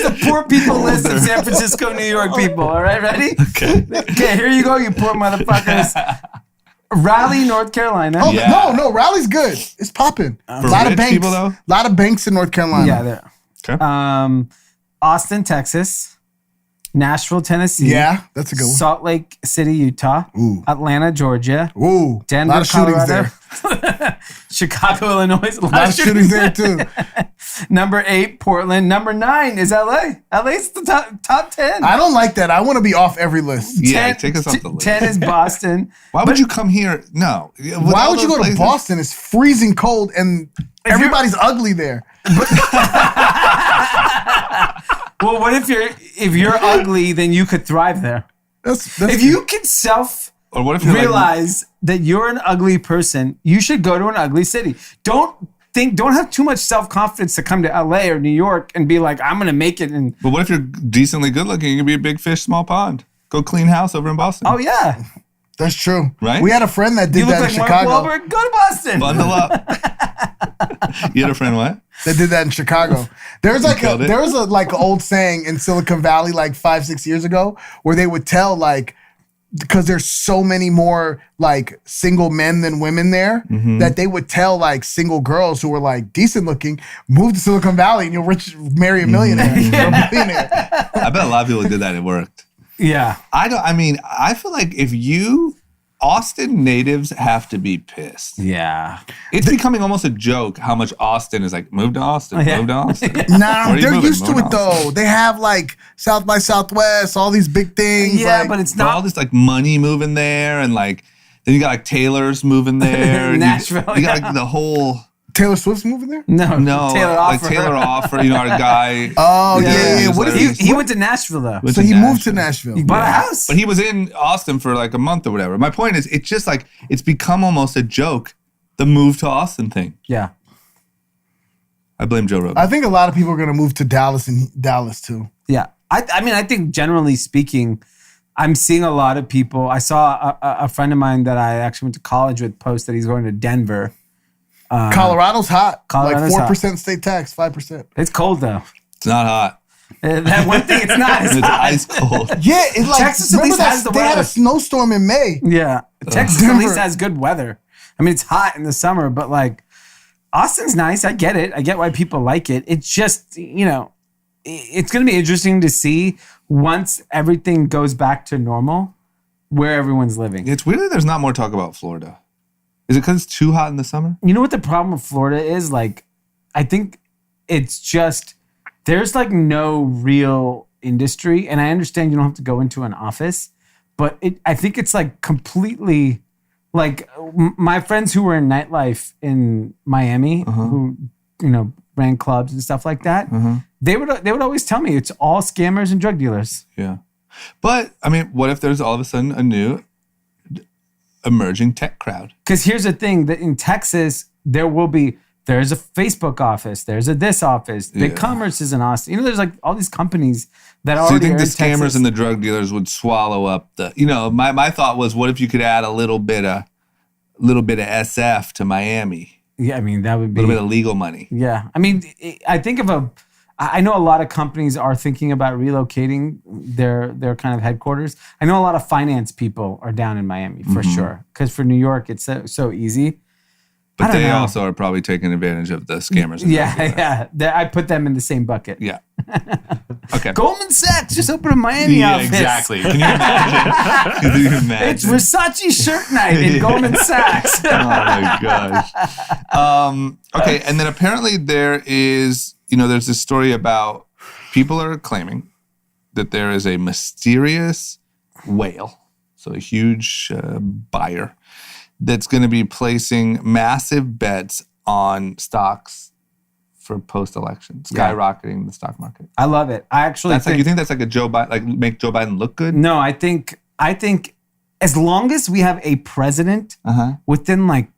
the poor people list of San Francisco, New York people. All right, ready? Okay, here you go, you poor motherfuckers. Raleigh, North Carolina. Oh, Yeah. no, Raleigh's good. It's popping. A lot rich of banks. people, though? A lot of banks in North Carolina. Yeah, there. Okay. Austin, Texas. Nashville, Tennessee. Yeah, that's a good one. Salt Lake City, Utah. Ooh. Atlanta, Georgia. Ooh, Denver, a lot of shootings Colorado. there. Chicago, Illinois. A A lot of shootings there too. Number 8, Portland. Number 9 is LA. LA's the top 10. I don't like that. I want to be off every list. Yeah, take us off the list. 10 is Boston. Why would you come here? No. With Why all would you those go to places- Boston? It's freezing cold and everybody's ugly there. Well, what if you're ugly, then you could thrive there. That's If you can Or what if you're realize that you're an ugly person, you should go to an ugly city. Don't have too much self-confidence to come to LA or New York and be like, I'm gonna make it. And But what if you're decently good looking? You can be a big fish, small pond. Go clean house over in Boston. oh yeah, That's true. Right? We had a friend that did you look that like in Mark Chicago. Wahlberg. Go to Boston. Bundle up. You had a friend what? That did that in Chicago. There was killed it? an old saying in Silicon Valley like 5-6 years ago where they would tell like, because there's so many more like single men than women there, that they would tell like single girls who were like decent looking, move to Silicon Valley and you'll marry a millionaire. You're a billionaire. I bet a lot of people did that. It worked. Yeah. I feel like Austin natives have to be pissed. Yeah. It's becoming almost a joke how much Austin is like, move to Austin, Yeah. move to Austin. Nah, Where are you they're moving? used to Moving it to Austin. though. They have like South by Southwest, all these big things. Yeah, like, but it's But all not. this like money moving there and like, then you got like Taylor's moving there. and Nashville, You got yeah. like the whole, Taylor Swift's moving there? No, No, Taylor like Offer. Taylor Offer, our guy. Oh, yeah. What newsletter. is He went to Nashville though. Went So to he moved to Nashville. He bought a house. But he was in Austin for like a month or whatever. My point is, it's just like, it's become almost a joke, the move to Austin thing. Yeah. I blame Joe Rogan. I think a lot of people are going to move to Dallas too. Yeah. I mean, I think generally speaking, I'm seeing a lot of people. I saw a friend of mine that I actually went to college with post that he's going to Denver. Colorado's hot. Colorado's like 4% state tax, 5%. It's cold though. It's not hot. That one thing it's not. It's It's hot. ice cold. Yeah, it's like Texas at remember least has the they had weather. a snowstorm in May. Yeah. Texas at Denver. least has good weather. I mean, it's hot in the summer, but like Austin's nice. I get it. I get why people like it. It's just, it's going to be interesting to see once everything goes back to normal where everyone's living. It's weird that there's not more talk about Florida. Is it because it's too hot in the summer? You know what the problem with Florida is? Like, I think it's just there's like no real industry, and I understand you don't have to go into an office, but I think it's like completely like my friends who were in nightlife in Miami, who ran clubs and stuff like that. They would always tell me it's all scammers and drug dealers. Yeah. But, I mean, what if there's all of a sudden a new emerging tech crowd? Because here's the thing, that in Texas, there's a Facebook office, there's a this office, Big Commerce is in Austin. There's like all these companies that So already you think are the in scammers Texas. and the drug dealers would swallow up the, my thought was, what if you could add a little bit of SF to Miami? Yeah, I mean, that would A be... little bit of legal money. Yeah. I mean, I know a lot of companies are thinking about relocating their kind of headquarters. I know a lot of finance people are down in Miami for sure. Because for New York, it's so easy. But I don't they know. also are probably taking advantage of the scammers. And drug dealers. Yeah. I put them in the same bucket. Yeah. Okay. Goldman Sachs just opened a Miami Yeah, office. exactly. Can you imagine? Can you imagine? It's Versace shirt night in Goldman Sachs. Oh my gosh. Okay, and then apparently there is, there's this story about people are claiming that there is a mysterious whale, so a huge buyer, that's going to be placing massive bets on stocks for post-election, skyrocketing the stock market. I love it. I actually That's like, you think that's like a Joe Biden, like make Joe Biden look good? No, I think as long as we have a president within like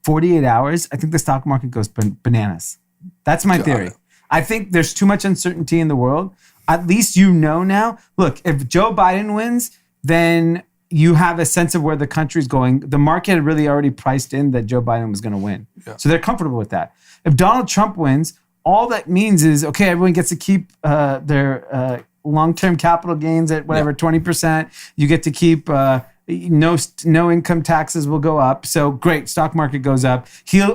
48 hours, I think the stock market goes bananas. That's my theory. I think there's too much uncertainty in the world. At least now. Look, if Joe Biden wins, then you have a sense of where the country's going. The market had really already priced in that Joe Biden was going to win. Yeah. So they're comfortable with that. If Donald Trump wins, all that means is, okay, everyone gets to keep their long-term capital gains at whatever, 20%. You get to keep no income taxes will go up. So great, stock market goes up.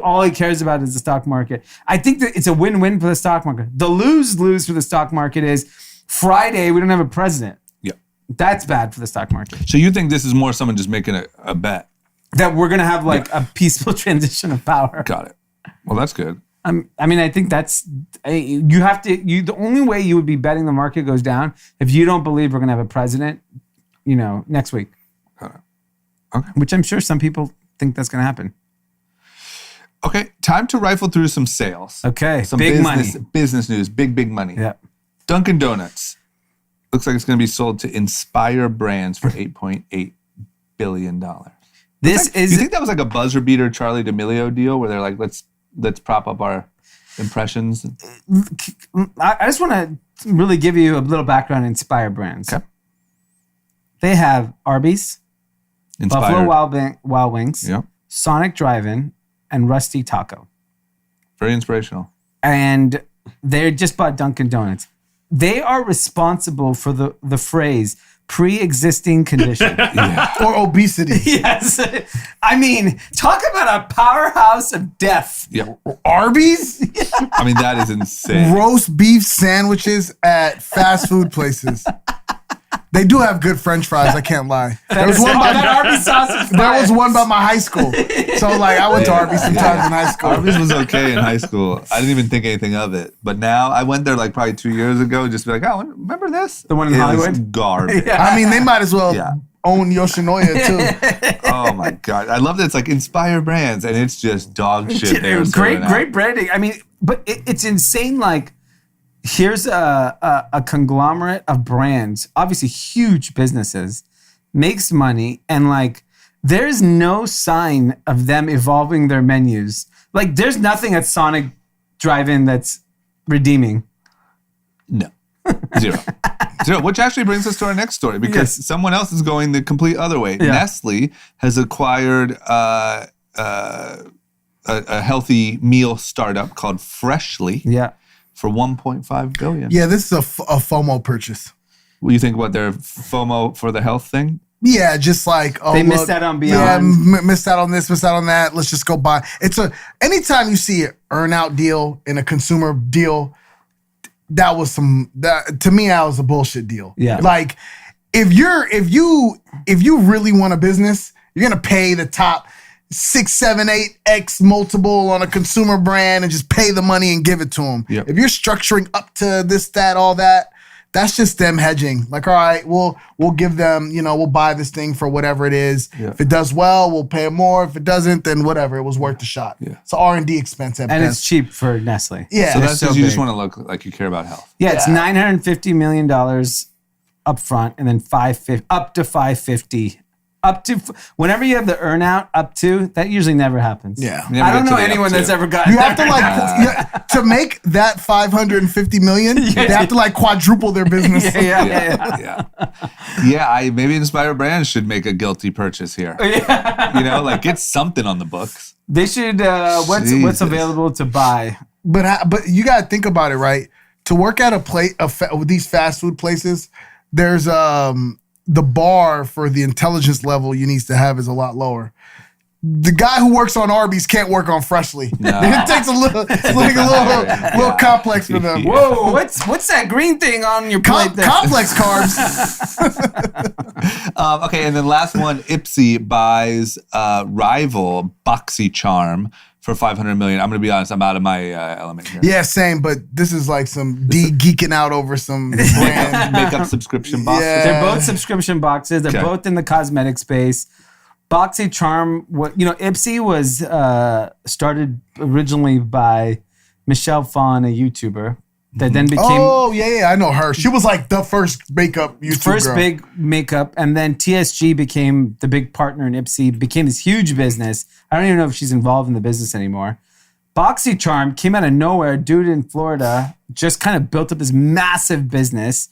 All he cares about is the stock market. I think that it's a win-win for the stock market. The lose-lose for the stock market is Friday, we don't have a president. Yeah. That's bad for the stock market. So you think this is more someone just making a bet? That we're going to have like a peaceful transition of power. Got it. Well, that's good. I mean, I think that's, the only way you would be betting the market goes down if you don't believe we're going to have a president, next week. Okay. Which I'm sure some people think that's going to happen. Okay, time to rifle through some sales. Okay, some big money. Business news, big money. Yeah. Dunkin' Donuts looks like it's going to be sold to Inspire Brands for $8.8 billion. Do you think that was like a buzzer beater Charlie D'Amelio deal where they're like, let's prop up our impressions? I just want to really give you a little background on Inspire Brands. Okay. They have Arby's, Inspired. Buffalo Wild Wings, Yep. Sonic Drive-In, and Rusty Taco. Very inspirational. And they just bought Dunkin' Donuts. They are responsible for the phrase pre-existing condition. Or obesity. Yes. I mean, talk about a powerhouse of death. Yeah. Arby's? I mean, that is insane. Roast beef sandwiches at fast food places. They do have good French fries, I can't lie. There was one that Arby's sausage There fry. was one by my high school. So like I went to Arby's sometimes in high school. Arby's was okay in high school. I didn't even think anything of it. But now I went there like probably 2 years ago just to be like, oh, remember this? The one in It was Hollywood? garbage. Yeah. I mean, they might as well Yeah. own Yoshinoya too. Oh my God. I love that it's like inspire brands and it's just dog shit there. Great branding. I mean, but it's insane. Like, here's a conglomerate of brands, obviously huge businesses, makes money, and like there's no sign of them evolving their menus. Like, there's nothing at Sonic Drive-In that's redeeming. No. Zero. Which actually brings us to our next story because someone else is going the complete other way. Yeah. Nestle has acquired a healthy meal startup called Freshly for $1.5 billion. Yeah, this is a FOMO purchase. What do you think about their FOMO for the health thing? Yeah, just like, oh, They missed out on Beyond. Yeah, missed out on this, missed out on that. Let's just go buy. Anytime you see an earn out deal and a consumer deal, to me, that was a bullshit deal. Yeah. Like, if you really want a business, you're gonna pay the top 6, 7, 8x multiple on a consumer brand and just pay the money and give it to them. Yep. If you're structuring up to this, that, all that, that's just them hedging. Like, all right, we'll give them, we'll buy this thing for whatever it is. Yeah. If it does well, we'll pay them more. If it doesn't, then whatever. It was worth the shot. Yeah. It's an R&D expense at And best. it's cheap for Nestle. Yeah. So They're that's so just, you just big. want to look like you care about health. Yeah, it's $950 million up front, and then up to $550. Up to whenever you have the earn out up to, that usually never happens. Yeah. Never I don't get to know the up anyone to. that's ever gotten. You have to to make that $550 million, they have to quadruple their business. Yeah. Maybe Inspire Brands should make a guilty purchase here. Get something on the books. They should. What's Jesus. available to buy? But you got to think about it, right? To work at these fast food places, there's the bar for the intelligence level you need to have is a lot lower. The guy who works on Arby's can't work on Freshly. No. It takes a little complex for them. Yeah. Whoa, what's that green thing on your plate there? Complex carbs. Okay, and then last one, Ipsy buys rival BoxyCharm for $500 million. I'm going to be honest, I'm out of my element here. Yeah, same, but this is like some geeking out over some brand. Makeup subscription boxes. Yeah. They're both subscription boxes. They're Okay. both in the cosmetic space. BoxyCharm, Ipsy was started originally by Michelle Phan, a YouTuber, that then became I know her. She was like the first makeup YouTuber. first big makeup, and then TSG became the big partner in Ipsy, became this huge business. I don't even know if she's involved in the business anymore. BoxyCharm came out of nowhere. Dude in Florida just kind of built up this massive business,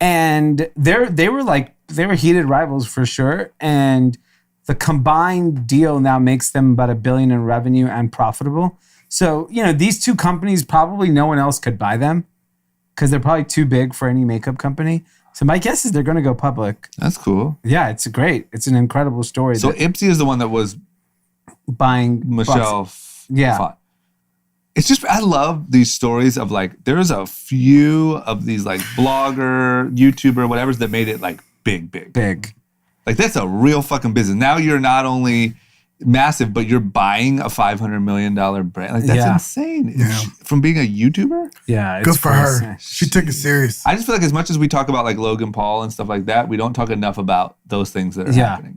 and they were heated rivals for sure. And the combined deal now makes them about $1 billion in revenue and profitable. So, these two companies, probably no one else could buy them because they're probably too big for any makeup company. So my guess is they're going to go public. That's cool. Yeah, it's great. It's an incredible story. So that Ipsy is the one that was buying Michelle Yeah. Phan. It's just, I love these stories of there's a few of these blogger, YouTuber, whatever's that made it big. big. That's a real fucking business. Now you're not only massive, but you're buying a $500 million brand. That's Yeah. insane. Yeah. From being a YouTuber? Yeah, Good for crazy. her. She took it serious. I just feel like as much as we talk about Logan Paul and stuff like that, we don't talk enough about those things that are happening,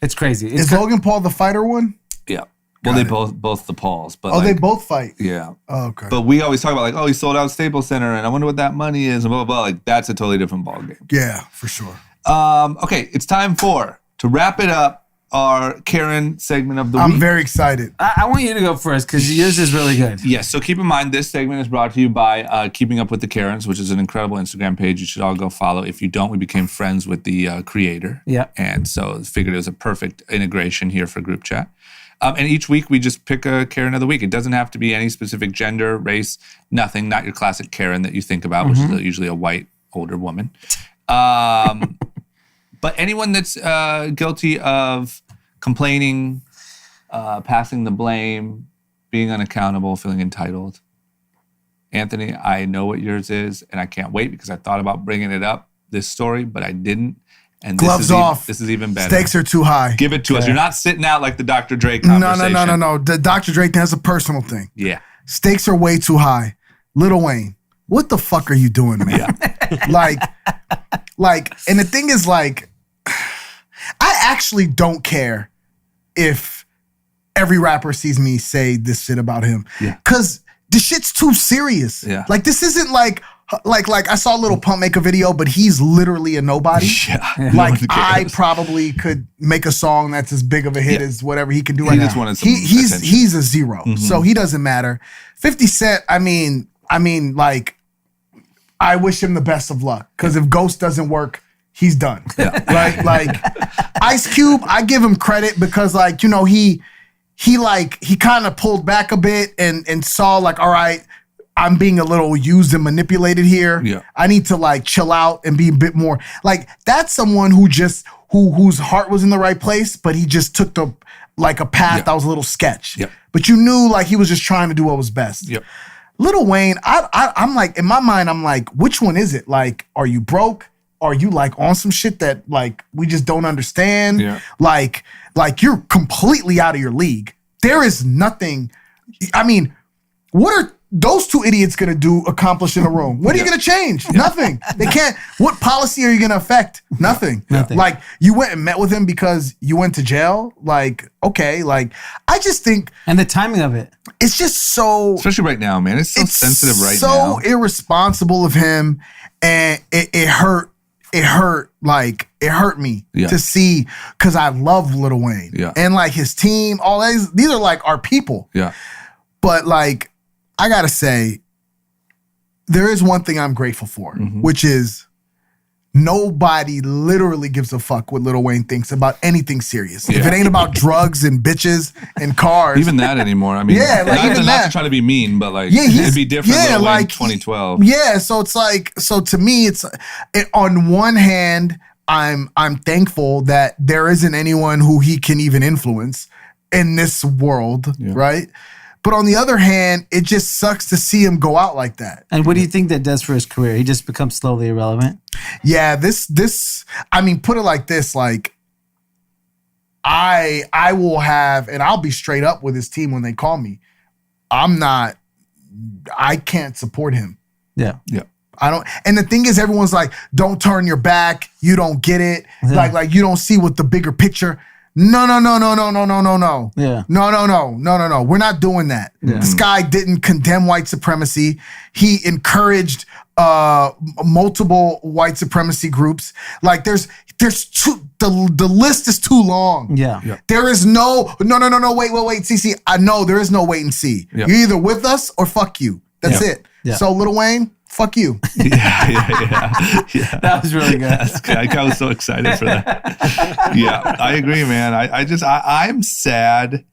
It's crazy. Is Logan Paul the fighter one? Yeah. Well, they both the Pauls, but They both fight. yeah. Oh, okay. But we always talk about he sold out Staples Center, and I wonder what that money is, and blah blah blah. That's a totally different ballgame. Yeah, for sure. Okay, it's time to wrap it up. Our Karen segment of the week. I'm very excited. I want you to go first because yours is really good. Yes, so keep in mind this segment is brought to you by Keeping Up with the Karens, which is an incredible Instagram page. You should all go follow. If you don't, we became friends with the creator. Yeah. And so figured it was a perfect integration here for group chat. And each week we just pick a Karen of the week. It doesn't have to be any specific gender, race, nothing. Not your classic Karen that you think about, which is usually a white older woman. But anyone that's guilty of complaining, passing the blame, being unaccountable, feeling entitled. Anthony, I know what yours is, and I can't wait because I thought about bringing it up, this story, but I didn't. And Gloves off. This is even better. Stakes are too high. Give it to us. You're not sitting out like the Dr. Dre No. conversation. The Dr. Dre thing is a personal thing. Yeah. Stakes are way too high. Lil Wayne, what the fuck are you doing, man? Yeah. And the thing is actually don't care if every rapper sees me say this shit about him. Yeah. Cause the shit's too serious. Yeah. Like this isn't like I saw Lil Pump make a video, but he's literally a nobody. Yeah. Like No one I cares. probably could make a song that's as big of a hit as whatever he can do right just now. wanted some He's attention. a zero, so he doesn't matter. 50 Cent, I mean, like I wish him the best of luck because if Ghost doesn't work, he's done. Right? Like Ice Cube, I give him credit because like he kind of pulled back a bit and saw like, all right, I'm being a little used and manipulated here. Yeah. I need to like chill out and be a bit more like that's someone whose heart was in the right place, but he just took a path that was a little sketch. Yeah. But you knew like he was just trying to do what was best. Yep. Lil Wayne, I'm like, in my mind, I'm like, which one is it? Like, are you broke? Are you like on some shit that like we just don't understand? Yeah. Like you're completely out of your league. There is nothing. I mean, what are those two idiots gonna accomplish in a room? What are you gonna change? Nothing. They can't. What policy are you gonna affect? Nothing. Nothing. Like you went and met with him because you went to jail. Like, okay. Like, I just think And the timing of it. it's just so Especially right now, man. It's so sensitive right so now. irresponsible of him, and it hurt. It hurt me to see because I love Lil Wayne and like his team. All these are like our people. Yeah. But like I gotta say, there is one thing I'm grateful for, which is nobody literally gives a fuck what Lil Wayne thinks about anything serious. If it ain't about drugs and bitches and cars, Even that anymore. I mean, Yeah, like, even not that. to try to be mean, but like, Yeah, it'd be different yeah, Lil Wayne like, 2012. Yeah, so it's like, so to me, on one hand, I'm thankful that there isn't anyone who he can even influence in this world, right? But on the other hand, it just sucks to see him go out like that. And what do you think that does for his career? He just becomes slowly irrelevant? Yeah, this I mean, put it like this, like I will have, and I'll be straight up with his team when they call me. I can't support him. Yeah. Yeah. I don't, and the thing is, everyone's like, don't turn your back. You don't get it. Yeah. Like you don't see what the bigger picture. No. Yeah. No. We're not doing that. This guy didn't condemn white supremacy. He encouraged multiple white supremacy groups. Like there's too, the list is too long. Yeah. There is no, wait, CC. I know there is no wait and see. Yeah. You're either with us or fuck you. That's it. Yeah. So Lil Wayne, fuck you. Yeah. That was really good. I was so excited for that. Yeah, I agree, man. I'm sad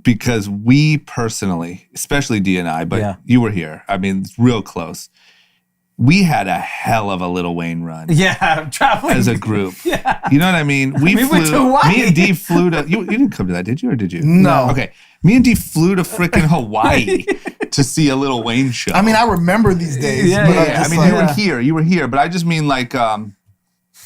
because we personally, especially Dee and I, but you were here. I mean, it's real close. We had a hell of a Lil Wayne run. Yeah, traveling As a group. Yeah. You know what I mean? We went to Hawaii. Me and Dee flew to, you didn't come to that, did you? Or did you? No. Okay. Me and Dee flew to freaking Hawaii to see a Lil Wayne show. I mean, I remember these days. Yeah, but yeah. I'm I just mean, like, you were here, but I just mean like, Oh,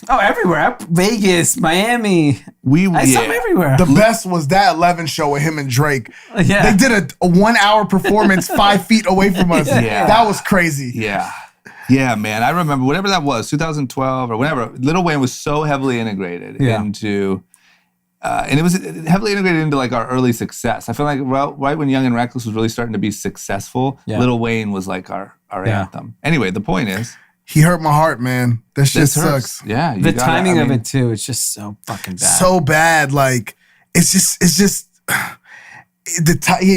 everywhere. Vegas, Miami. I saw him everywhere. the best was that 11 show with him and Drake. Yeah. They did a 1 hour performance 5 feet away from us. Yeah. That was crazy. Yeah. Yeah, man. I remember whatever that was, 2012 or whatever. Lil Wayne was so heavily integrated into, and it was heavily integrated into like our early success. I feel like right when Young and Reckless was really starting to be successful, Lil Wayne was like our anthem. Anyway, the point is, He hurt my heart, man. That shit this hurts. sucks. Yeah. The timing of it too, it's just so fucking bad. So bad. Like, it's just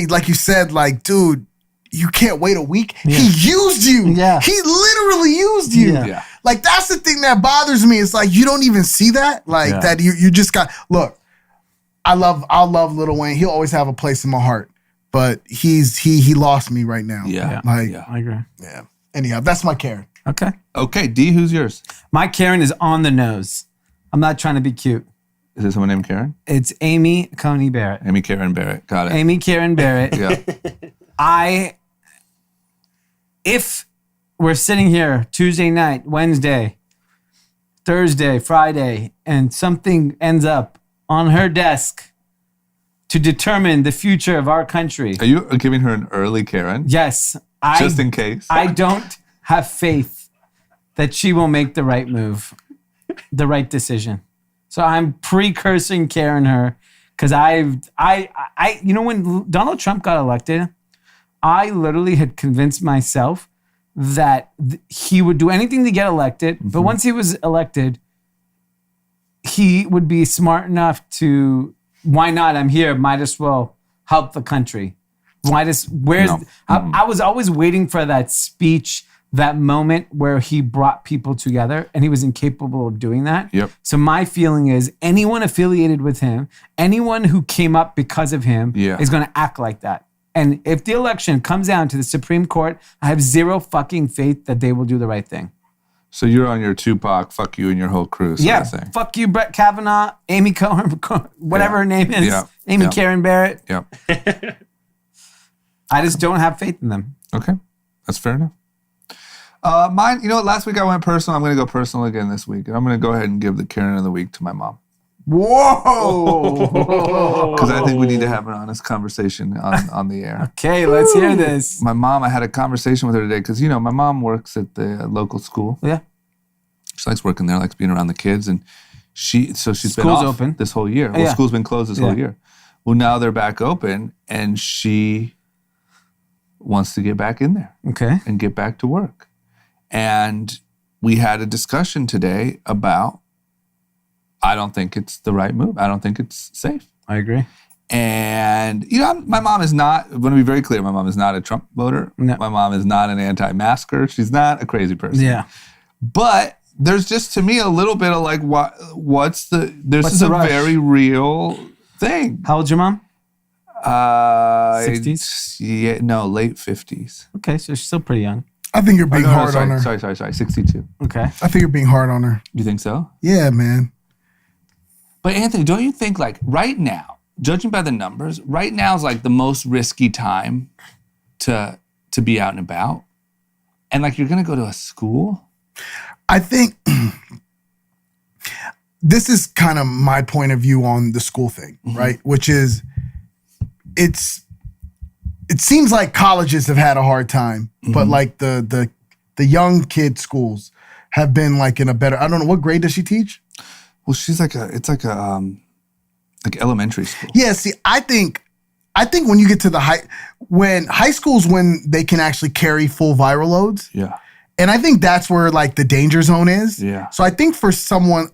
like you said, like, dude, you can't wait a week. Yeah. He used you. Yeah. He literally used you. Yeah. Yeah. Like, that's the thing that bothers me. It's like, you don't even see that. Like, that you just got, look, I love Lil Wayne. He'll always have a place in my heart. But he lost me right now. Yeah. Like, I agree. yeah. Anyhow, that's my Karen. Okay. Okay, Dee, who's yours? My Karen is on the nose. I'm not trying to be cute. Is there someone named Karen? It's Amy Coney Barrett. Amy Karen Barrett. Got it. Amy Karen Barrett. Yeah. If we're sitting here Tuesday night, Wednesday, Thursday, Friday, and something ends up on her desk to determine the future of our country. Are you giving her an early Karen? Yes. Just in case. I don't have faith that she will make the right move, the right decision. So I'm precursing Karen her because when Donald Trump got elected, I literally had convinced myself that he would do anything to get elected. But once he was elected, he would be smart enough to, why not? I'm here. Might as well help the country. I was always waiting for that speech, that moment where he brought people together, and he was incapable of doing that. Yep. So my feeling is anyone affiliated with him, anyone who came up because of him is going to act like that. And if the election comes down to the Supreme Court, I have zero fucking faith that they will do the right thing. So you're on your Tupac, fuck you and your whole crew sort of thing. Fuck you, Brett Kavanaugh, Amy Cohen, whatever her name is, Amy Karen Barrett. Yep. I just don't have faith in them. Okay, that's fair enough. Mine, you know what? Last week I went personal. I'm going to go personal again this week. And I'm going to go ahead and give the Karen of the week to my mom. Whoa! Because I think we need to have an honest conversation on the air. Okay, let's hear this. My mom, I had a conversation with her today because, my mom works at the local school. Yeah. She likes working there, likes being around the kids. And she's School's been off open this whole year. Well, school's been closed this whole year. Well, now they're back open and she wants to get back in there. Okay. And get back to work. And we had a discussion today about, I don't think it's the right move. I don't think it's safe. I agree. And, my mom is not, I want to be very clear, my mom is not a Trump voter. No. My mom is not an anti-masker. She's not a crazy person. Yeah. But there's just, to me, a little bit of like, this is a rush? very real thing. How old's your mom? 60s? Yeah, no, late 50s. Okay, so she's still pretty young. I think you're being hard on her. Sorry, 62. Okay. I think you're being hard on her. You think so? Yeah, man. But Anthony, don't you think like right now, judging by the numbers, right now is like the most risky time to be out and about? And like you're going to go to a school? I think this is kind of my point of view on the school thing, right? Which is it seems like colleges have had a hard time, but like the young kid schools have been like in a better, I don't know, what grade does she teach? Well, she's like elementary school. Yeah, see, I think when you get to high schools, when they can actually carry full viral loads. Yeah. And I think that's where like the danger zone is. Yeah. So I think for someone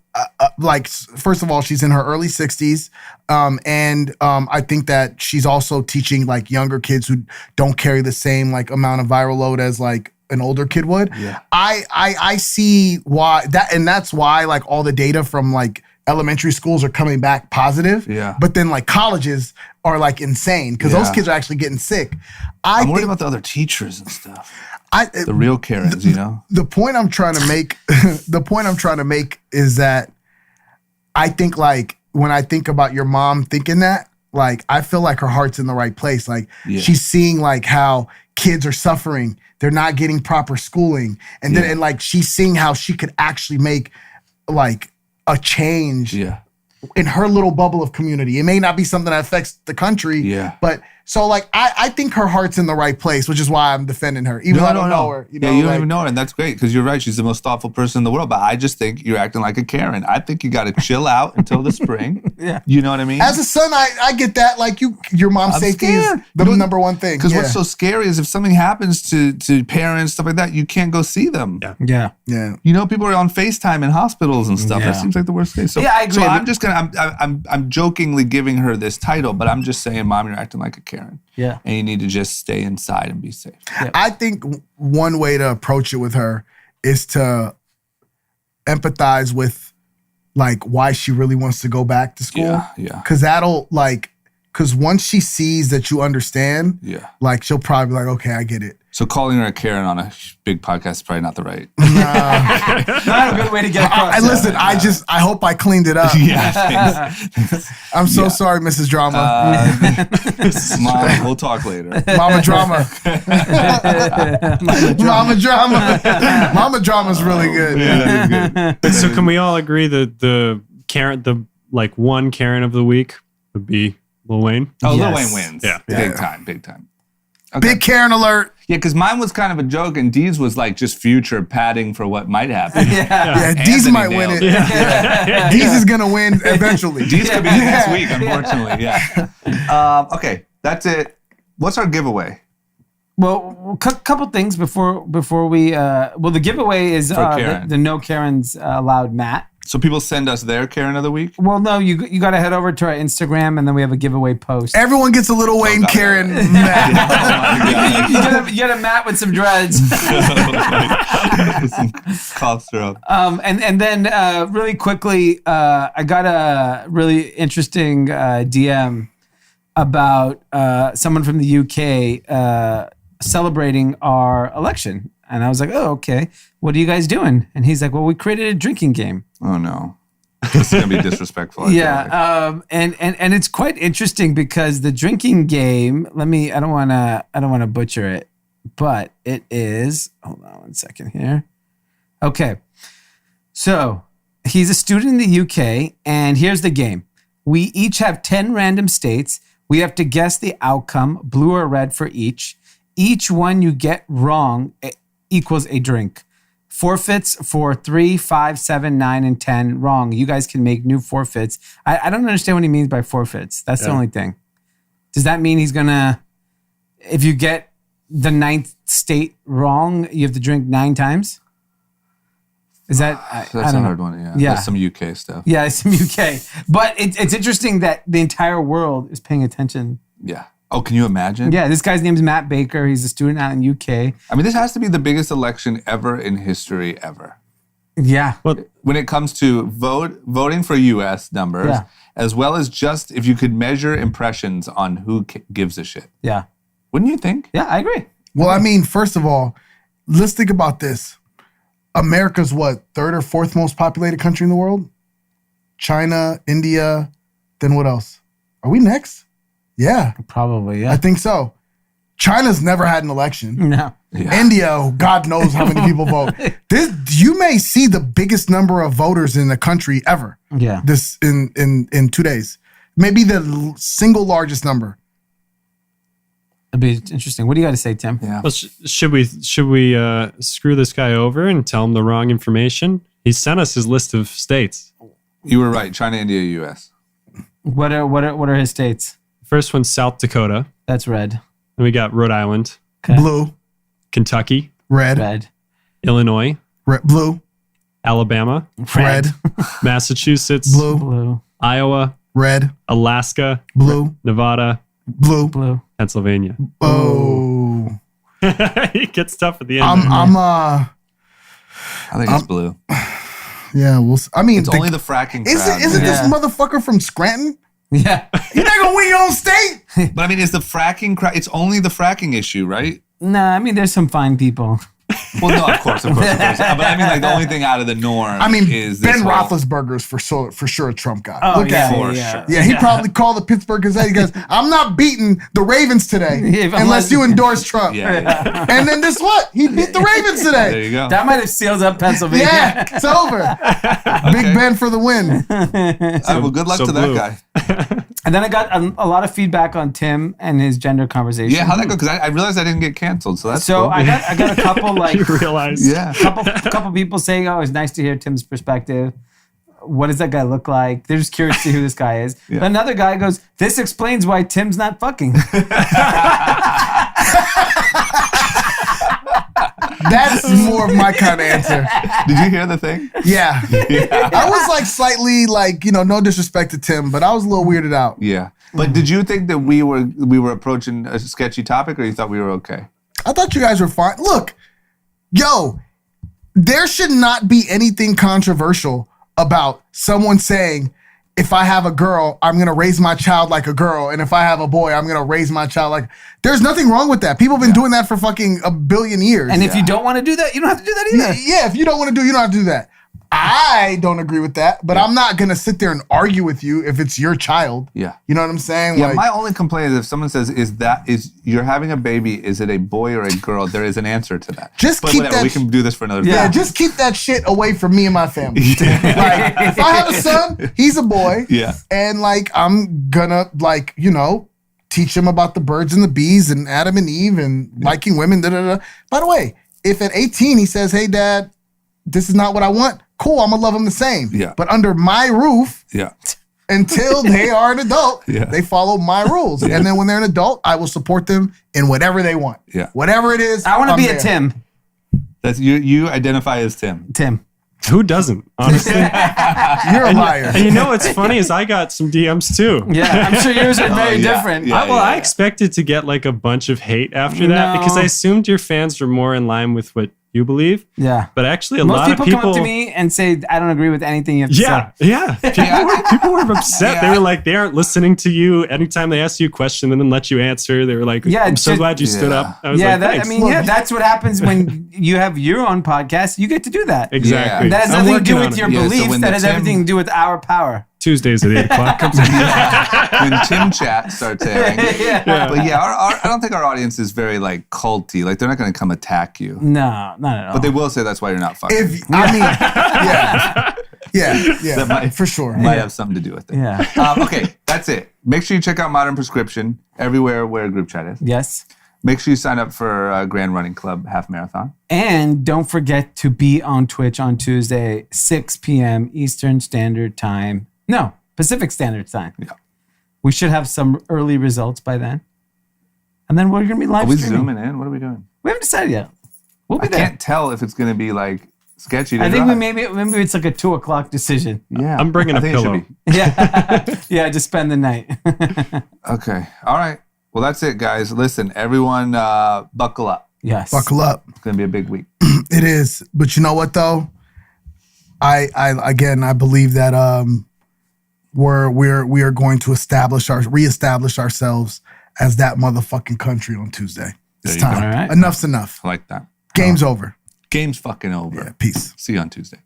first of all, she's in her early 60s. And I think that she's also teaching like younger kids who don't carry the same like amount of viral load as like an older kid would. Yeah. I see why that's why like all the data from like elementary schools are coming back positive. Yeah. But then like colleges are like insane because those kids are actually getting sick. I'm worried about the other teachers and stuff. The real Karens, The point I'm trying to make, is that I think like when I think about your mom thinking that, like I feel like her heart's in the right place. Like she's seeing like how kids are suffering, they're not getting proper schooling, and then and like she's seeing how she could actually make like a change in her little bubble of community. It may not be something that affects the country, but so like I think her heart's in the right place, which is why I'm defending her, even though I don't know her. You don't even know her, and that's great because you're right. She's the most thoughtful person in the world. But I just think you're acting like a Karen. I think you got to chill out until the spring. You know what I mean? As a son, I get that. Like your mom's safety is the number one thing. Because what's so scary is if something happens to parents, stuff like that, you can't go see them. Yeah. People are on FaceTime in hospitals and stuff. That seems like the worst case. So, I agree. So I'm jokingly giving her this title, but I'm just saying, Mom, you're acting like a Karen. Yeah. And you need to just stay inside and be safe. I think one way to approach it with her is to empathize with like why she really wants to go back to school. Yeah. Because once she sees that you understand, like she'll probably be like, okay, I get it. So calling her a Karen on a big podcast is probably not the right. Not a good way to get across. Listen, I hope I cleaned it up. Thanks. I'm so sorry, Mrs. Drama. Mom, we'll talk later. Mama Drama. Mama Drama. Mama Drama's really good. Yeah, good. So can we all agree that the one Karen of the week would be Lil Wayne? Oh, Lil Wayne wins. Yeah. Big time. Big Karen alert. Yeah, because mine was kind of a joke, and Dee's was like just future padding for what might happen. Yeah, Dee's Anthony might win nailed it. it. Dee's is gonna win eventually. Dee's could be this week, unfortunately. Yeah. Okay, that's it. What's our giveaway? Well, couple things before we. The giveaway is Karen. the No Karens Allowed mat. So people send us their Karen of the week? Well, no, you got to head over to our Instagram, and then we have a giveaway post. Everyone gets a little Wayne got Karen it. mat. You get a mat with some dreads. Some cough syrup. And then really quickly, I got a really interesting DM about someone from the UK celebrating our election. And I was like, oh, okay. What are you guys doing? And he's like, well, we created a drinking game. Oh no. This is gonna be disrespectful. I feel like. And it's quite interesting because the drinking game, I don't wanna butcher it, but it is, hold on one second here. Okay. So he's a student in the UK, and here's the game. We each have 10 random states. We have to guess the outcome, blue or red for each. Each one you get wrong equals a drink. Forfeits for 3, 5, 7, 9, and 10 wrong. You guys can make new forfeits. I don't understand what he means by forfeits. That's the only thing. Does that mean he's gonna, if you get the 9th state wrong, you have to drink 9 times? Is that, That's I a don't know. hard one, yeah. Yeah. That's some UK stuff. Yeah, it's some UK. But it's interesting that the entire world is paying attention. Yeah. Oh, can you imagine? Yeah, this guy's name's Matt Baker. He's a student out in UK. I mean, this has to be the biggest election ever in history ever. Yeah. When it comes to voting for U.S. numbers, Yeah. as well as just if you could measure impressions on who gives a shit. Yeah. Wouldn't you think? Yeah, I agree. Well, I mean, first of all, let's think about this. America's what, 3rd or 4th most populated country in the world? China, India, then what else? Are we next? Yeah, Probably, I yeah. think so. China's never had an election. No. Yeah. India, God knows how many people vote. You may see the biggest number of voters in the country ever. Yeah. This in 2 days, maybe the single largest number. It'd be interesting. What do you got to say, Tim? Yeah. Well, should we screw this guy over and tell him the wrong information? He sent us his list of states. You were right. China, India, U.S. What are his states? First one's South Dakota. That's red. Then we got Rhode Island, Okay. Blue, Kentucky, Red. Illinois, blue, Alabama, red, Massachusetts, blue, Blue. Iowa, red, Alaska, blue, Nevada, blue. Blue. Pennsylvania. Oh, It gets tough at the end. I think it's blue. yeah. I mean, It's only the fracking crowd. Isn't this Yeah. motherfucker from Scranton? Yeah. You're not gonna win your own state. But I mean, is the fracking crowd? It's only the fracking issue, right? Nah, I mean, there's some fine people. Well, no, of course. But I mean, like the only thing out of the norm. I mean, is this Ben whole- Roethlisberger's for sure a Trump guy. Oh, Look yeah, at him. For yeah. sure. Yeah, he probably called the Pittsburgh Gazette. He goes, "I'm not beating the Ravens today If I'm unless not- you endorse Trump." Yeah. And then this what? He beat the Ravens There today. you go. That might have sealed up Pennsylvania. Yeah, it's over. Big Ben for the win. All right, well, good luck so to blue. that guy. And then I got a lot of feedback on Tim and his gender conversation. Yeah, how'd that go? Because I realized I didn't get canceled, so that's So cool. I got a couple like You realize? yeah. couple people saying, "Oh, it's nice to hear Tim's perspective. What does that guy look like?" They're just curious to see who this guy is. Yeah. Another guy goes, "This explains why Tim's not fucking." That's more of my kind of answer. Did you hear the thing? Yeah. I was like slightly like, no disrespect to Tim, but I was a little weirded out. Yeah. But did you think that we were approaching a sketchy topic, or you thought we were okay? I thought you guys were fine. Look, there should not be anything controversial about someone saying, if I have a girl, I'm going to raise my child like a girl. And if I have a boy, I'm going to raise my child like... There's nothing wrong with that. People have been doing that for fucking a billion years. And if you don't want to do that, you don't have to do that either. yeah, if you don't want to do it, you don't have to do that. I don't agree with that, but I'm not going to sit there and argue with you if it's your child. Yeah. You know what I'm saying? Yeah, Like, my only complaint is if someone says, is you're having a baby, is it a boy or a girl? There is an answer to that. Just but keep whatever, that we can do this for another yeah, time. just keep that shit away from me and my family. Like, if I have a son, he's a boy. Yeah. And like, I'm gonna like, teach them about the birds and the bees and Adam and Eve and liking women. Da, da, da. By the way, if at 18 he says, "Hey, Dad, this is not what I want," cool, I'm gonna love him the same. Yeah. But under my roof, Yeah. until they are an adult, Yeah. they follow my rules. Yeah. And then when they're an adult, I will support them in whatever they want. Yeah. Whatever it is. I want to I'm be there. a Tim. That's you identify as Tim. Tim. Who doesn't? Honestly. You're a liar. And you know what's funny is I got some DMs too. Yeah, I'm sure yours are very yeah. different. Yeah. I expected to get like a bunch of hate after that No. because I assumed your fans were more in line with what you believe. Yeah. But actually, a Most lot people of people come up to me and say, "I don't agree with anything you have to Yeah, say." yeah. People were upset. Yeah. They were like, they aren't listening to you. Anytime they ask you a question and then let you answer, they were like, Yeah, I'm so just- glad you stood Yeah. up. I was Yeah, like, that, I thanks. mean, yeah, that's what happens when you have your own podcast. You get to do that. Exactly. That has I'm nothing to do working with on your it. Yeah, so beliefs. when That the has Tim- everything to do with our power. Tuesdays at 8 o'clock comes in. When Tim Chat starts airing. Yeah. But yeah, I don't think our audience is very like culty. Like they're not going to come attack you. No, not at all. But they will say that's why you're not fucking. Yeah, That might- for sure. Might have something to do with it. Yeah. Okay, that's it. Make sure you check out Modern Prescription everywhere where Group Chat is. Yes. Make sure you sign up for Grand Running Club Half Marathon. And don't forget to be on Twitch on Tuesday, 6 p.m. Eastern Standard Time. No, Pacific Standard Time. Yeah. We should have some early results by then. And then we're going to be live Are we streaming. zooming in? What are we doing? We haven't decided yet. We'll be I there. can't tell if it's going to be like sketchy. To I think drive. maybe it's like a 2:00 decision. Yeah, I'm bringing I a think it should pillow. be. Yeah. Yeah, just spend the night. Okay. All right. Well, that's it, guys. Listen, everyone, buckle up. Yes. Buckle up. It's going to be a big week. It is. But you know what though? I believe that we are going to reestablish ourselves as that motherfucking country on Tuesday. It's There you go. time. All right. Enough's enough. I like that. Game's over. Game's fucking over. Yeah, peace. See you on Tuesday.